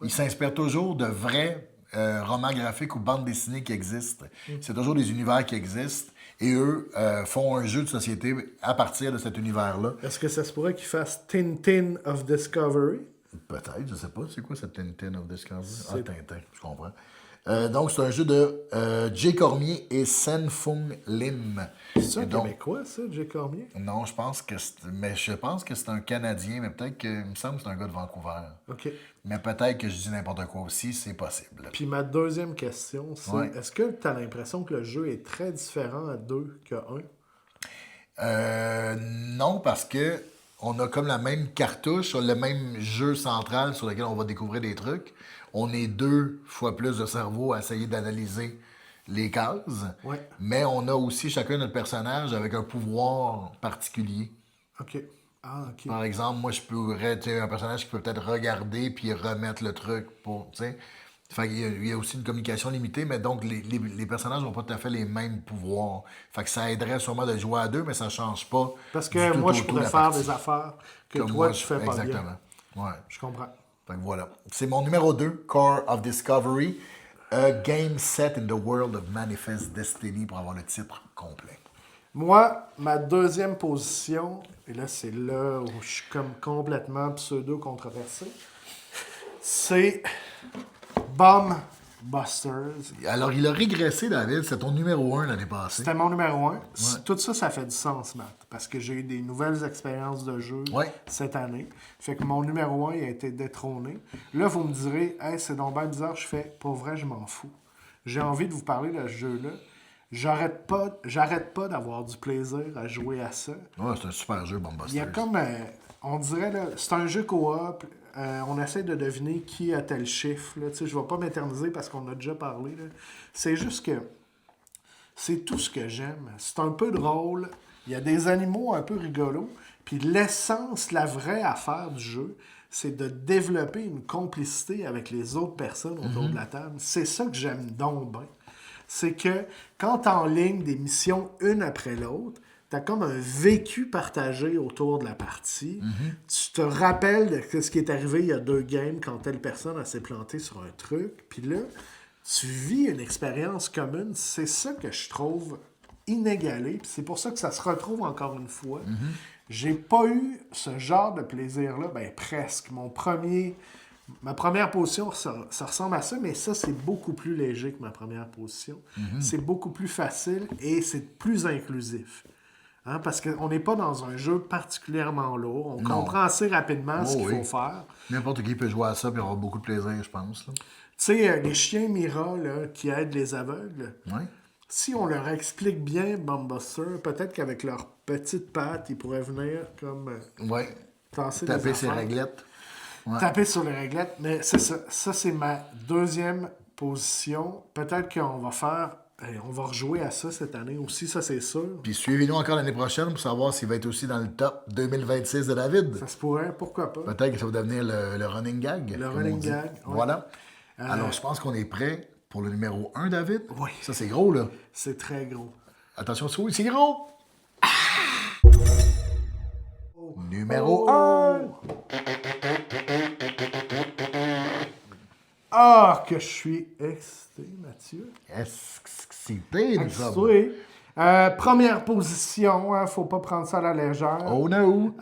S2: Ils s'inspirent toujours de vrais romans graphiques ou bandes dessinées qui existent. C'est toujours des univers qui existent. Et eux font un jeu de société à partir de cet univers-là.
S3: Est-ce que ça se pourrait qu'ils fassent Tintin of Discovery?
S2: Peut-être, je sais pas. C'est quoi cette Tintin of Discovery? Ah, Tintin, je comprends. Donc, c'est un jeu de Jay Cormier et Sen Fung Lim.
S3: C'est un
S2: Et donc,
S3: Québécois, ça, Jay Cormier?
S2: non, je pense que c'est un Canadien, mais peut-être que, il me semble que c'est un gars de Vancouver.
S3: OK.
S2: Mais peut-être que je dis n'importe quoi aussi, c'est possible.
S3: Puis ma deuxième question, c'est
S2: Ouais.
S3: est-ce que tu as l'impression que le jeu est très différent à 2 qu'à 1?
S2: Non, parce que on a comme la même cartouche, le même jeu central sur lequel on va découvrir des trucs. On est 2 fois plus de cerveau à essayer d'analyser les cases.
S3: Ouais.
S2: Mais on a aussi chacun notre personnage avec un pouvoir particulier.
S3: OK. Ah, OK.
S2: Par exemple, moi, je pourrais, tu sais, un personnage qui peut peut-être regarder puis remettre le truc pour, tu sais. Fait qu'il y a aussi une communication limitée, mais donc les personnages n'ont pas tout à fait les mêmes pouvoirs. Fait que ça aiderait sûrement de jouer à 2, mais ça ne change pas.
S3: Parce
S2: du
S3: que
S2: tout
S3: moi,
S2: au
S3: je
S2: tout
S3: pourrais
S2: la
S3: faire
S2: partie.
S3: des affaires que
S2: Comme
S3: toi,
S2: moi,
S3: tu fais pas bien.
S2: exactement. Ouais.
S3: Je comprends.
S2: Fait que voilà. C'est mon numéro 2, Core of Discovery. A game set in the world of Manifest Destiny pour avoir le titre complet.
S3: Moi, ma deuxième position, et là, c'est là où je suis comme complètement pseudo-controversé, c'est Bomb Busters.
S2: Alors, il a régressé, David. C'est ton numéro 1 l'année passée.
S3: C'était mon numéro 1. Tout ça, ça fait du sens, Matt, parce que j'ai eu des nouvelles expériences de jeu
S2: Ouais.
S3: cette année. Fait que mon numéro 1 il a été détrôné. Là, vous me direz, hey, c'est donc bien bizarre. Je fais, pour vrai, je m'en fous. J'ai envie de vous parler de ce jeu-là. J'arrête pas d'avoir du plaisir à jouer à ça.
S2: Ouais, c'est un super jeu, Bomb
S3: Il y a
S2: Busters.
S3: comme, on dirait, là, c'est un jeu coop. On essaie de deviner qui a tel chiffre. Là. Je ne vais pas m'éterniser parce qu'on a déjà parlé. Là. C'est juste que c'est tout ce que j'aime. C'est un peu drôle. Il y a des animaux un peu rigolos. Puis l'essence, la vraie affaire du jeu, c'est de développer une complicité avec les autres personnes autour de la table. C'est ça que j'aime donc bien. C'est que quand tu enlignes des missions une après l'autre, tu as comme un vécu partagé autour de la partie. Tu te rappelles de ce qui est arrivé il y a 2 games quand telle personne elle s'est plantée sur un truc. Puis là, tu vis une expérience commune. C'est ça que je trouve inégalé. Puis c'est pour ça que ça se retrouve encore une fois. J'ai pas eu ce genre de plaisir-là, ben presque. Ma première position, ça ressemble à ça, mais ça, c'est beaucoup plus léger que ma première position. C'est beaucoup plus facile et c'est plus inclusif. Hein, parce qu'on n'est pas dans un jeu particulièrement lourd. On comprend assez rapidement ce qu'il faut faire.
S2: N'importe qui peut jouer à ça et avoir beaucoup de plaisir, je pense.
S3: Tu sais, les chiens Mira là, qui aident les aveugles,
S2: Oui.
S3: si on leur explique bien Bomb Buster, peut-être qu'avec leurs petites pattes, ils pourraient venir comme
S2: Oui.
S3: tasser des
S2: Taper ses
S3: affaires.
S2: réglettes. Ouais.
S3: Taper sur les réglettes, mais c'est ça. Ça, c'est ma deuxième position. Peut-être qu'on va faire... on va rejouer à ça cette année aussi, ça c'est sûr.
S2: Puis suivez-nous encore l'année prochaine pour savoir s'il va être aussi dans le top 2026 de David.
S3: Ça se pourrait, pourquoi pas.
S2: Peut-être que ça va devenir le running gag.
S3: Le
S2: comme
S3: running
S2: on dit.
S3: gag, ouais.
S2: Voilà. Alors, je pense qu'on est prêt pour le numéro 1, David.
S3: Oui.
S2: Ça, c'est gros, là.
S3: C'est très gros.
S2: Attention, c'est gros. Numéro 1.
S3: Ah, que je suis excité, Mathieu.
S2: Excité, nous sommes.
S3: Excité. Première position, hein, faut pas prendre ça à la légère.
S2: Oh no.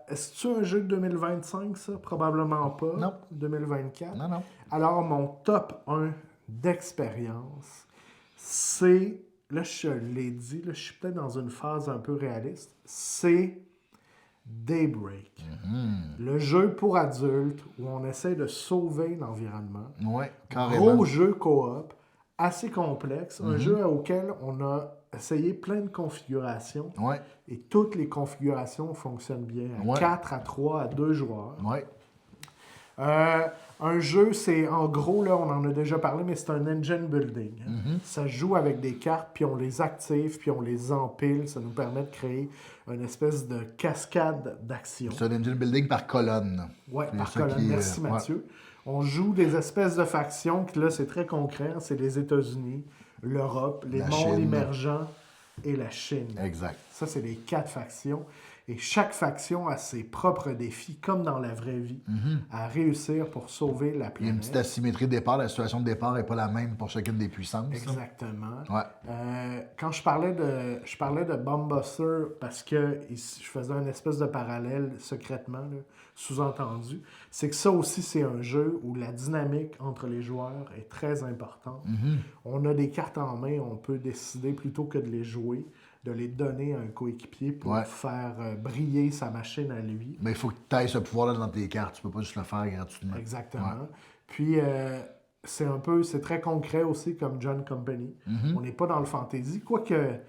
S3: Est-ce que c'est un jeu de 2025, ça? Probablement pas.
S2: Non.
S3: 2024.
S2: Non, non.
S3: Alors, mon top 1 d'expérience, c'est... Là, je l'ai dit, là, je suis peut-être dans une phase un peu réaliste. C'est Daybreak. Le jeu pour adultes où on essaie de sauver l'environnement.
S2: Oui, carrément.
S3: Gros jeu coop, assez complexe. Un jeu auquel on a essayé plein de configurations.
S2: Oui,
S3: Et toutes les configurations fonctionnent bien. À
S2: Ouais.
S3: 4, à 3, à 2 joueurs.
S2: oui.
S3: Un jeu, c'est en gros, là, on en a déjà parlé, mais c'est un engine building. Ça joue avec des cartes, puis on les active, puis on les empile. Ça nous permet de créer une espèce de cascade d'action.
S2: C'est un engine building par colonne.
S3: Oui,
S2: C'est
S3: par
S2: ça
S3: colonne.
S2: qui,
S3: Merci,
S2: ouais.
S3: Mathieu. On joue des espèces de factions, qui là, c'est très concret. C'est les États-Unis, l'Europe, les
S2: La
S3: mondes
S2: Chine.
S3: émergents et la Chine.
S2: Exact.
S3: Ça, c'est les 4 factions. Et chaque faction a ses propres défis, comme dans la vraie vie, à réussir pour sauver la
S2: Il y a une
S3: planète.
S2: petite asymétrie de départ. La situation de départ n'est pas la même pour chacune des puissances.
S3: Exactement.
S2: Ouais.
S3: Quand je parlais de Bombbuster parce que je faisais une espèce de parallèle secrètement, là, sous-entendu, c'est que ça aussi, c'est un jeu où la dynamique entre les joueurs est très importante. On a des cartes en main, on peut décider plutôt que de les jouer, de les donner à un coéquipier pour faire briller sa machine à lui.
S2: Mais il faut que tu ailles ce pouvoir-là dans tes cartes. Tu peux pas juste le faire gratuitement.
S3: Exactement.
S2: Ouais.
S3: Puis, c'est très concret aussi comme John Company. On n'est pas dans le fantasy. Quoique,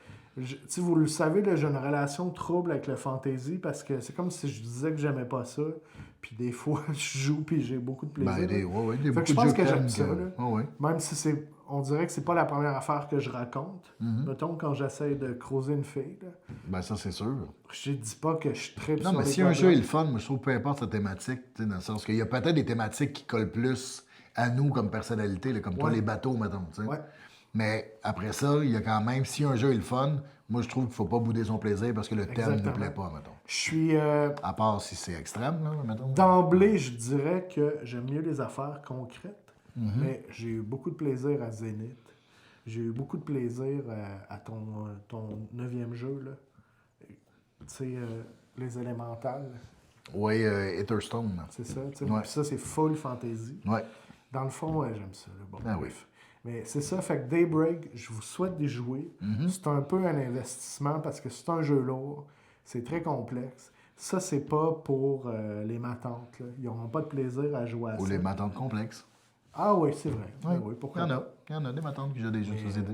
S3: si vous le savez, là, j'ai une relation trouble avec le fantasy parce que c'est comme si je disais que j'aimais pas ça. Puis des fois, je joue puis j'ai beaucoup de plaisir.
S2: Ben,
S3: Fait
S2: beaucoup
S3: que je
S2: de
S3: pense
S2: jeux
S3: que j'aime
S2: t'aiment
S3: ça. Là. Même si on dirait que c'est pas la première affaire que je raconte. Mettons, quand j'essaie de creuser une fille, là,
S2: Ben, ça, c'est sûr.
S3: je dis pas que je tripe
S2: Non,
S3: sur
S2: mais
S3: les
S2: si un jeu est
S3: problèmes.
S2: le fun, moi, je trouve peu importe sa thématique, tu sais, dans le sens qu'il y a peut-être des thématiques qui collent plus à nous comme personnalité, là, comme toi,
S3: Ouais.
S2: les bateaux, mettons. Tu sais.
S3: Ouais.
S2: Mais après ça, il y a quand même, si un jeu est le fun, moi, je trouve qu'il faut pas bouder son plaisir parce que le thème ne nous
S3: Exactement.
S2: plaît pas, mettons.
S3: Je suis...
S2: À part si c'est extrême, là, mettons.
S3: D'emblée, je dirais que j'aime mieux les affaires concrètes, mais j'ai eu beaucoup de plaisir à Zenith. J'ai eu beaucoup de plaisir à ton 9e jeu, là. Tu sais, les élémentales,
S2: Oui, Etherstone.
S3: c'est ça. Tu sais.
S2: Ouais.
S3: Puis ça, c'est full fantasy.
S2: Ouais.
S3: Dans le fond, ouais, j'aime ça. Là. Bon,
S2: Ah
S3: bref. Mais c'est ça, fait que Daybreak, je vous souhaite d'y jouer. C'est un peu un investissement parce que c'est un jeu lourd, c'est très complexe. Ça, c'est pas pour les matantes. Là. Ils n'auront pas de plaisir à jouer à
S2: Ou
S3: ça.
S2: les matantes complexes.
S3: Ah oui, c'est vrai.
S2: Oui,
S3: Oui,
S2: il
S3: pourquoi
S2: y en
S3: pas.
S2: a. Il y en a des matantes qui jouent des jeux de société.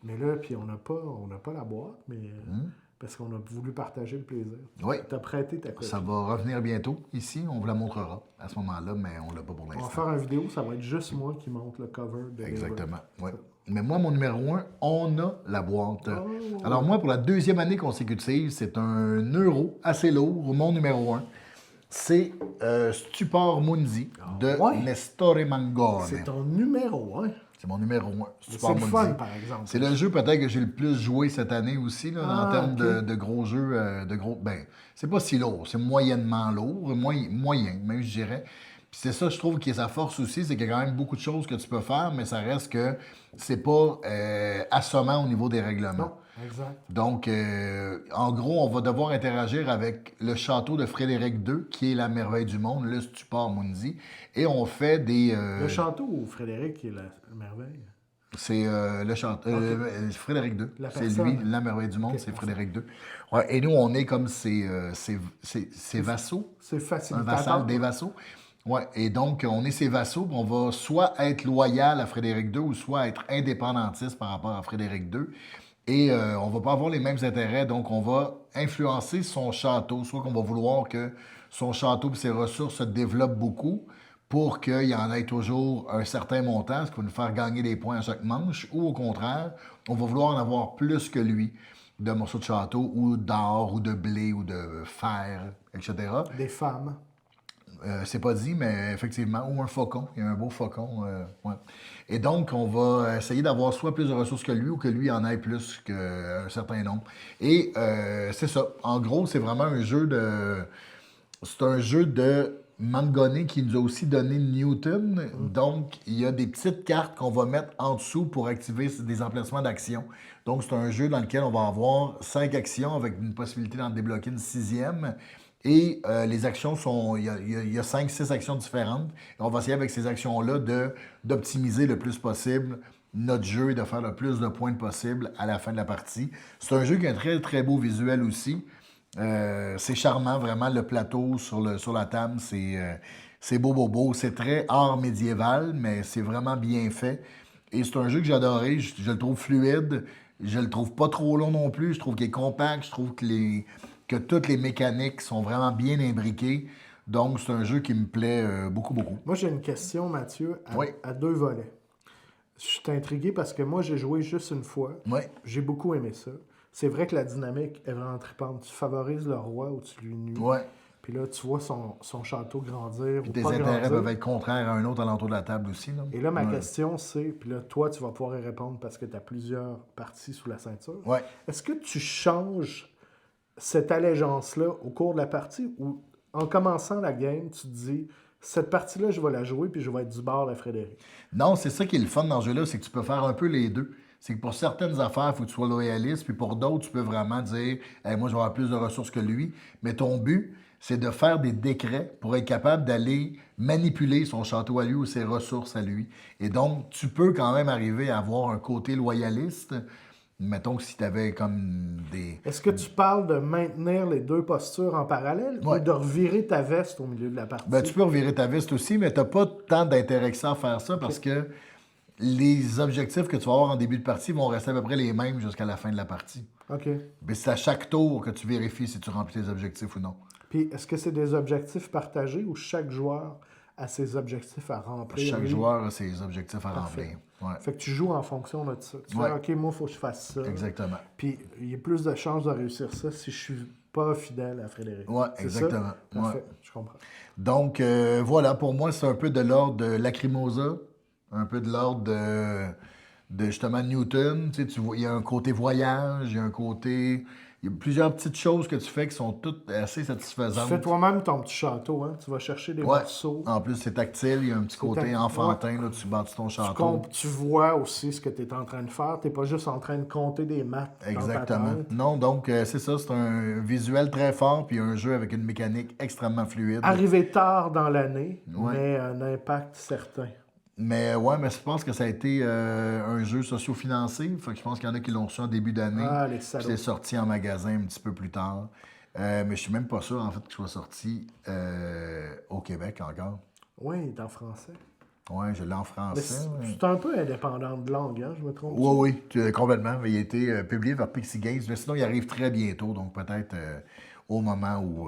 S3: Mais là, puis on n'a pas la boîte, mais parce qu'on a voulu partager le plaisir.
S2: Oui.
S3: T'as prêté ta copie.
S2: Ça va revenir bientôt ici. On vous la montrera à ce moment-là, mais on l'a pas pour
S3: On va
S2: l'instant.
S3: faire une vidéo, ça va être juste moi qui monte le cover de
S2: Exactement.
S3: Daybreak.
S2: Ouais. Mais moi, mon numéro 1, on a la boîte.
S3: Oh.
S2: Alors moi, pour la 2e année consécutive, c'est un euro assez lourd. Mon numéro 1, c'est Stupor Mundi de
S3: ouais?
S2: Nestore Mangone.
S3: C'est ton numéro 1.
S2: C'est mon numéro 1.
S3: C'est le fun, par exemple.
S2: C'est le jeu peut-être que j'ai le plus joué cette année aussi, là, en termes
S3: ok.
S2: de gros jeux. Ben, c'est pas si lourd, c'est moyennement lourd, moyen, même je dirais. Puis c'est ça, je trouve, qui est sa force aussi, c'est qu'il y a quand même beaucoup de choses que tu peux faire, mais ça reste que c'est pas assommant au niveau des règlements.
S3: Non, exact.
S2: Donc, en gros, on va devoir interagir avec le château de Frédéric II, qui est la merveille du monde, le Stupor Mundi, et on fait des...
S3: Le château où Frédéric qui est la merveille.
S2: C'est le chanteur. Frédéric II.
S3: La
S2: C'est
S3: personne.
S2: lui, la merveille du monde,
S3: Ok,
S2: c'est
S3: parfait.
S2: Frédéric II. Ouais, et nous, on est comme ses vassaux.
S3: C'est
S2: Un
S3: facilitateur.
S2: vassal des vassaux. Ouais, et donc, on est ses vassaux. On va soit être loyal à Frédéric II ou soit être indépendantiste par rapport à Frédéric II. Et on va pas avoir les mêmes intérêts. Donc, on va influencer son château. Soit qu'on va vouloir que son château et ses ressources se développent beaucoup pour qu'il y en ait toujours un certain montant, ce qui va nous faire gagner des points à chaque manche, ou au contraire, on va vouloir en avoir plus que lui de morceaux de château, ou d'or, ou de blé, ou de fer, etc.
S3: Des femmes.
S2: C'est pas dit, mais effectivement, ou un faucon, il y a un beau faucon. Ouais. Et donc, on va essayer d'avoir soit plus de ressources que lui, ou que lui en ait plus qu'un certain nombre. Et c'est ça. En gros, c'est vraiment un jeu de... C'est un jeu de Mangone qui nous a aussi donné Newton. Donc, il y a des petites cartes qu'on va mettre en dessous pour activer des emplacements d'action. Donc, c'est un jeu dans lequel on va avoir 5 actions avec une possibilité d'en débloquer une 6e. Et les actions sont... Il y a 5-6 actions différentes. Et on va essayer avec ces actions-là d'optimiser le plus possible notre jeu et de faire le plus de points possible à la fin de la partie. C'est un jeu qui a un très, très beau visuel aussi. C'est charmant, vraiment, le plateau sur la table, c'est beau. C'est très art médiéval, mais c'est vraiment bien fait. Et c'est un jeu que j'ai adoré. Je le trouve fluide. Je le trouve pas trop long non plus. Je trouve qu'il est compact. Je trouve que toutes les mécaniques sont vraiment bien imbriquées. Donc, c'est un jeu qui me plaît beaucoup.
S3: Moi, j'ai une question, Mathieu,
S2: Oui.
S3: à 2 volets. Je suis intrigué parce que moi, j'ai joué juste une fois.
S2: Oui.
S3: J'ai beaucoup aimé ça. C'est vrai que la dynamique est vraiment trippante. Tu favorises le roi ou tu lui nuis.
S2: Ouais.
S3: Puis là, tu vois son château grandir
S2: Puis
S3: ou
S2: tes
S3: pas
S2: intérêts
S3: grandir.
S2: peuvent être contraires à un autre alentour de la table aussi. Là.
S3: Et là, ma question, c'est, puis là, toi, tu vas pouvoir y répondre parce que tu as plusieurs parties sous la ceinture.
S2: Ouais.
S3: Est-ce que tu changes cette allégeance-là au cours de la partie ou en commençant la game, tu te dis, cette partie-là, je vais la jouer puis je vais être du bord de Frédéric?
S2: Non, c'est ça qui est le fun dans ce jeu-là, c'est que tu peux faire un peu les deux. C'est que pour certaines affaires, il faut que tu sois loyaliste, puis pour d'autres, tu peux vraiment dire hey, moi, je vais avoir plus de ressources que lui. Mais ton but, c'est de faire des décrets pour être capable d'aller manipuler son château à lui ou ses ressources à lui. Et donc, tu peux quand même arriver à avoir un côté loyaliste. Mettons que si tu avais comme des.
S3: Est-ce que tu parles de maintenir les deux postures en parallèle
S2: Ouais.
S3: ou de revirer ta veste au milieu de la partie?
S2: Ben, tu peux revirer ta veste aussi, mais tu n'as pas tant d'intérêt que ça à faire ça parce que les objectifs que tu vas avoir en début de partie vont rester à peu près les mêmes jusqu'à la fin de la partie.
S3: OK.
S2: Mais c'est à chaque tour que tu vérifies si tu remplis tes objectifs ou non.
S3: Puis, est-ce que c'est des objectifs partagés ou chaque joueur a ses objectifs à remplir?
S2: Chaque
S3: lui?
S2: joueur a ses objectifs à
S3: Parfait.
S2: remplir. Ouais.
S3: Fait que tu joues en fonction de ça. Tu
S2: Ouais.
S3: fais, OK, moi, il faut que je fasse ça.
S2: Exactement.
S3: Puis, il y a plus de chances de réussir ça si je suis pas fidèle à Frédéric.
S2: Ouais,
S3: C'est
S2: exactement.
S3: ça? Parfait,
S2: Ouais.
S3: je comprends.
S2: Donc, voilà, pour moi, c'est un peu de l'ordre de Lacrimosa, un peu de l'ordre de justement Newton. Tu sais, tu vois, il y a un côté voyage, il y a un côté. Il y a plusieurs petites choses que tu fais qui sont toutes assez
S3: Tu
S2: satisfaisantes.
S3: fais toi-même ton petit château, hein? Tu vas chercher des
S2: Ouais.
S3: morceaux.
S2: En plus, c'est tactile, il y a un petit côté
S3: tactile.
S2: enfantin, là, tu bâtis ton château.
S3: Tu vois aussi ce que tu es en train de faire. Tu n'es pas juste en train de compter des maths dans ta
S2: Exactement.
S3: tête.
S2: Non, donc c'est ça, c'est un visuel très fort, puis un jeu avec une mécanique extrêmement fluide.
S3: Arrivé tard dans l'année,
S2: Ouais.
S3: mais un impact certain.
S2: Mais ouais, mais je pense que ça a été un jeu socio-financé. Fait que je pense qu'il y en a qui l'ont reçu en début d'année.
S3: Ah, les
S2: Puis
S3: salauds.
S2: c'est sorti en magasin un petit peu plus tard. Mais je suis même pas sûr, en fait, que je sois sorti au Québec encore.
S3: Oui, il est en français.
S2: Ouais, je l'ai en
S3: Mais
S2: français. ouais.
S3: c'est un peu indépendant de langue, hein? Je me trompe?
S2: Oui, complètement. Mais il a été publié par Pixie Games. Mais sinon, il arrive très bientôt. Donc peut-être au moment où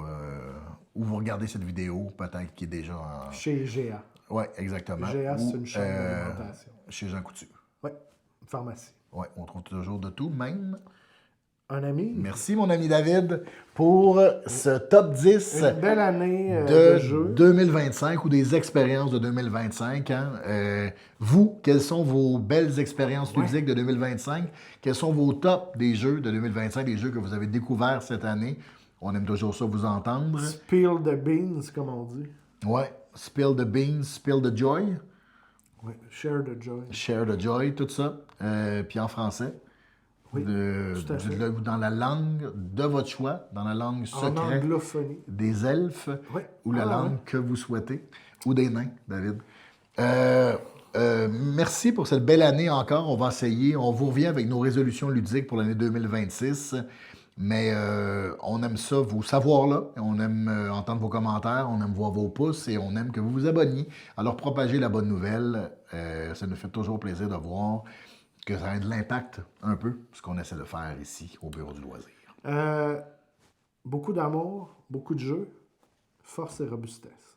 S2: vous regardez cette vidéo, peut-être qu'il est déjà en...
S3: Chez GA.
S2: Oui, exactement.
S3: GA, c'est
S2: Ou,
S3: une chaîne d'alimentation.
S2: chez Jean Coutu.
S3: Oui, pharmacie.
S2: Oui, on trouve toujours de tout, même.
S3: Un ami?
S2: Merci, mon ami David, pour ce top 10
S3: Une belle année
S2: de
S3: de jeu.
S2: 2025 ou des expériences de 2025. Hein. Vous, quelles sont vos belles expériences ludiques de 2025? Quels sont vos tops des jeux de 2025, des jeux que vous avez découverts cette année? On aime toujours ça vous entendre.
S3: Spill the beans, comme on dit.
S2: Ouais, spill the beans, spill the joy,
S3: Oui, share the joy.
S2: share the joy, tout ça. Puis en français.
S3: Oui, tout à fait.
S2: Dans la langue de votre choix, dans la langue
S3: En
S2: secrète
S3: anglophonie.
S2: des elfes
S3: Oui.
S2: ou la
S3: Ah,
S2: langue
S3: ouais.
S2: que vous souhaitez, ou des nains, David. Merci pour cette belle année encore. On va essayer. On vous revient avec nos résolutions ludiques pour l'année 2026. Mais on aime ça, vous savoir là. On aime entendre vos commentaires. On aime voir vos pouces et on aime que vous vous abonniez. Alors, propagez la bonne nouvelle. Ça nous fait toujours plaisir de voir que ça a de l'impact un peu, ce qu'on essaie de faire ici au Bureau du loisir.
S3: Beaucoup d'amour, beaucoup de jeux, force et robustesse.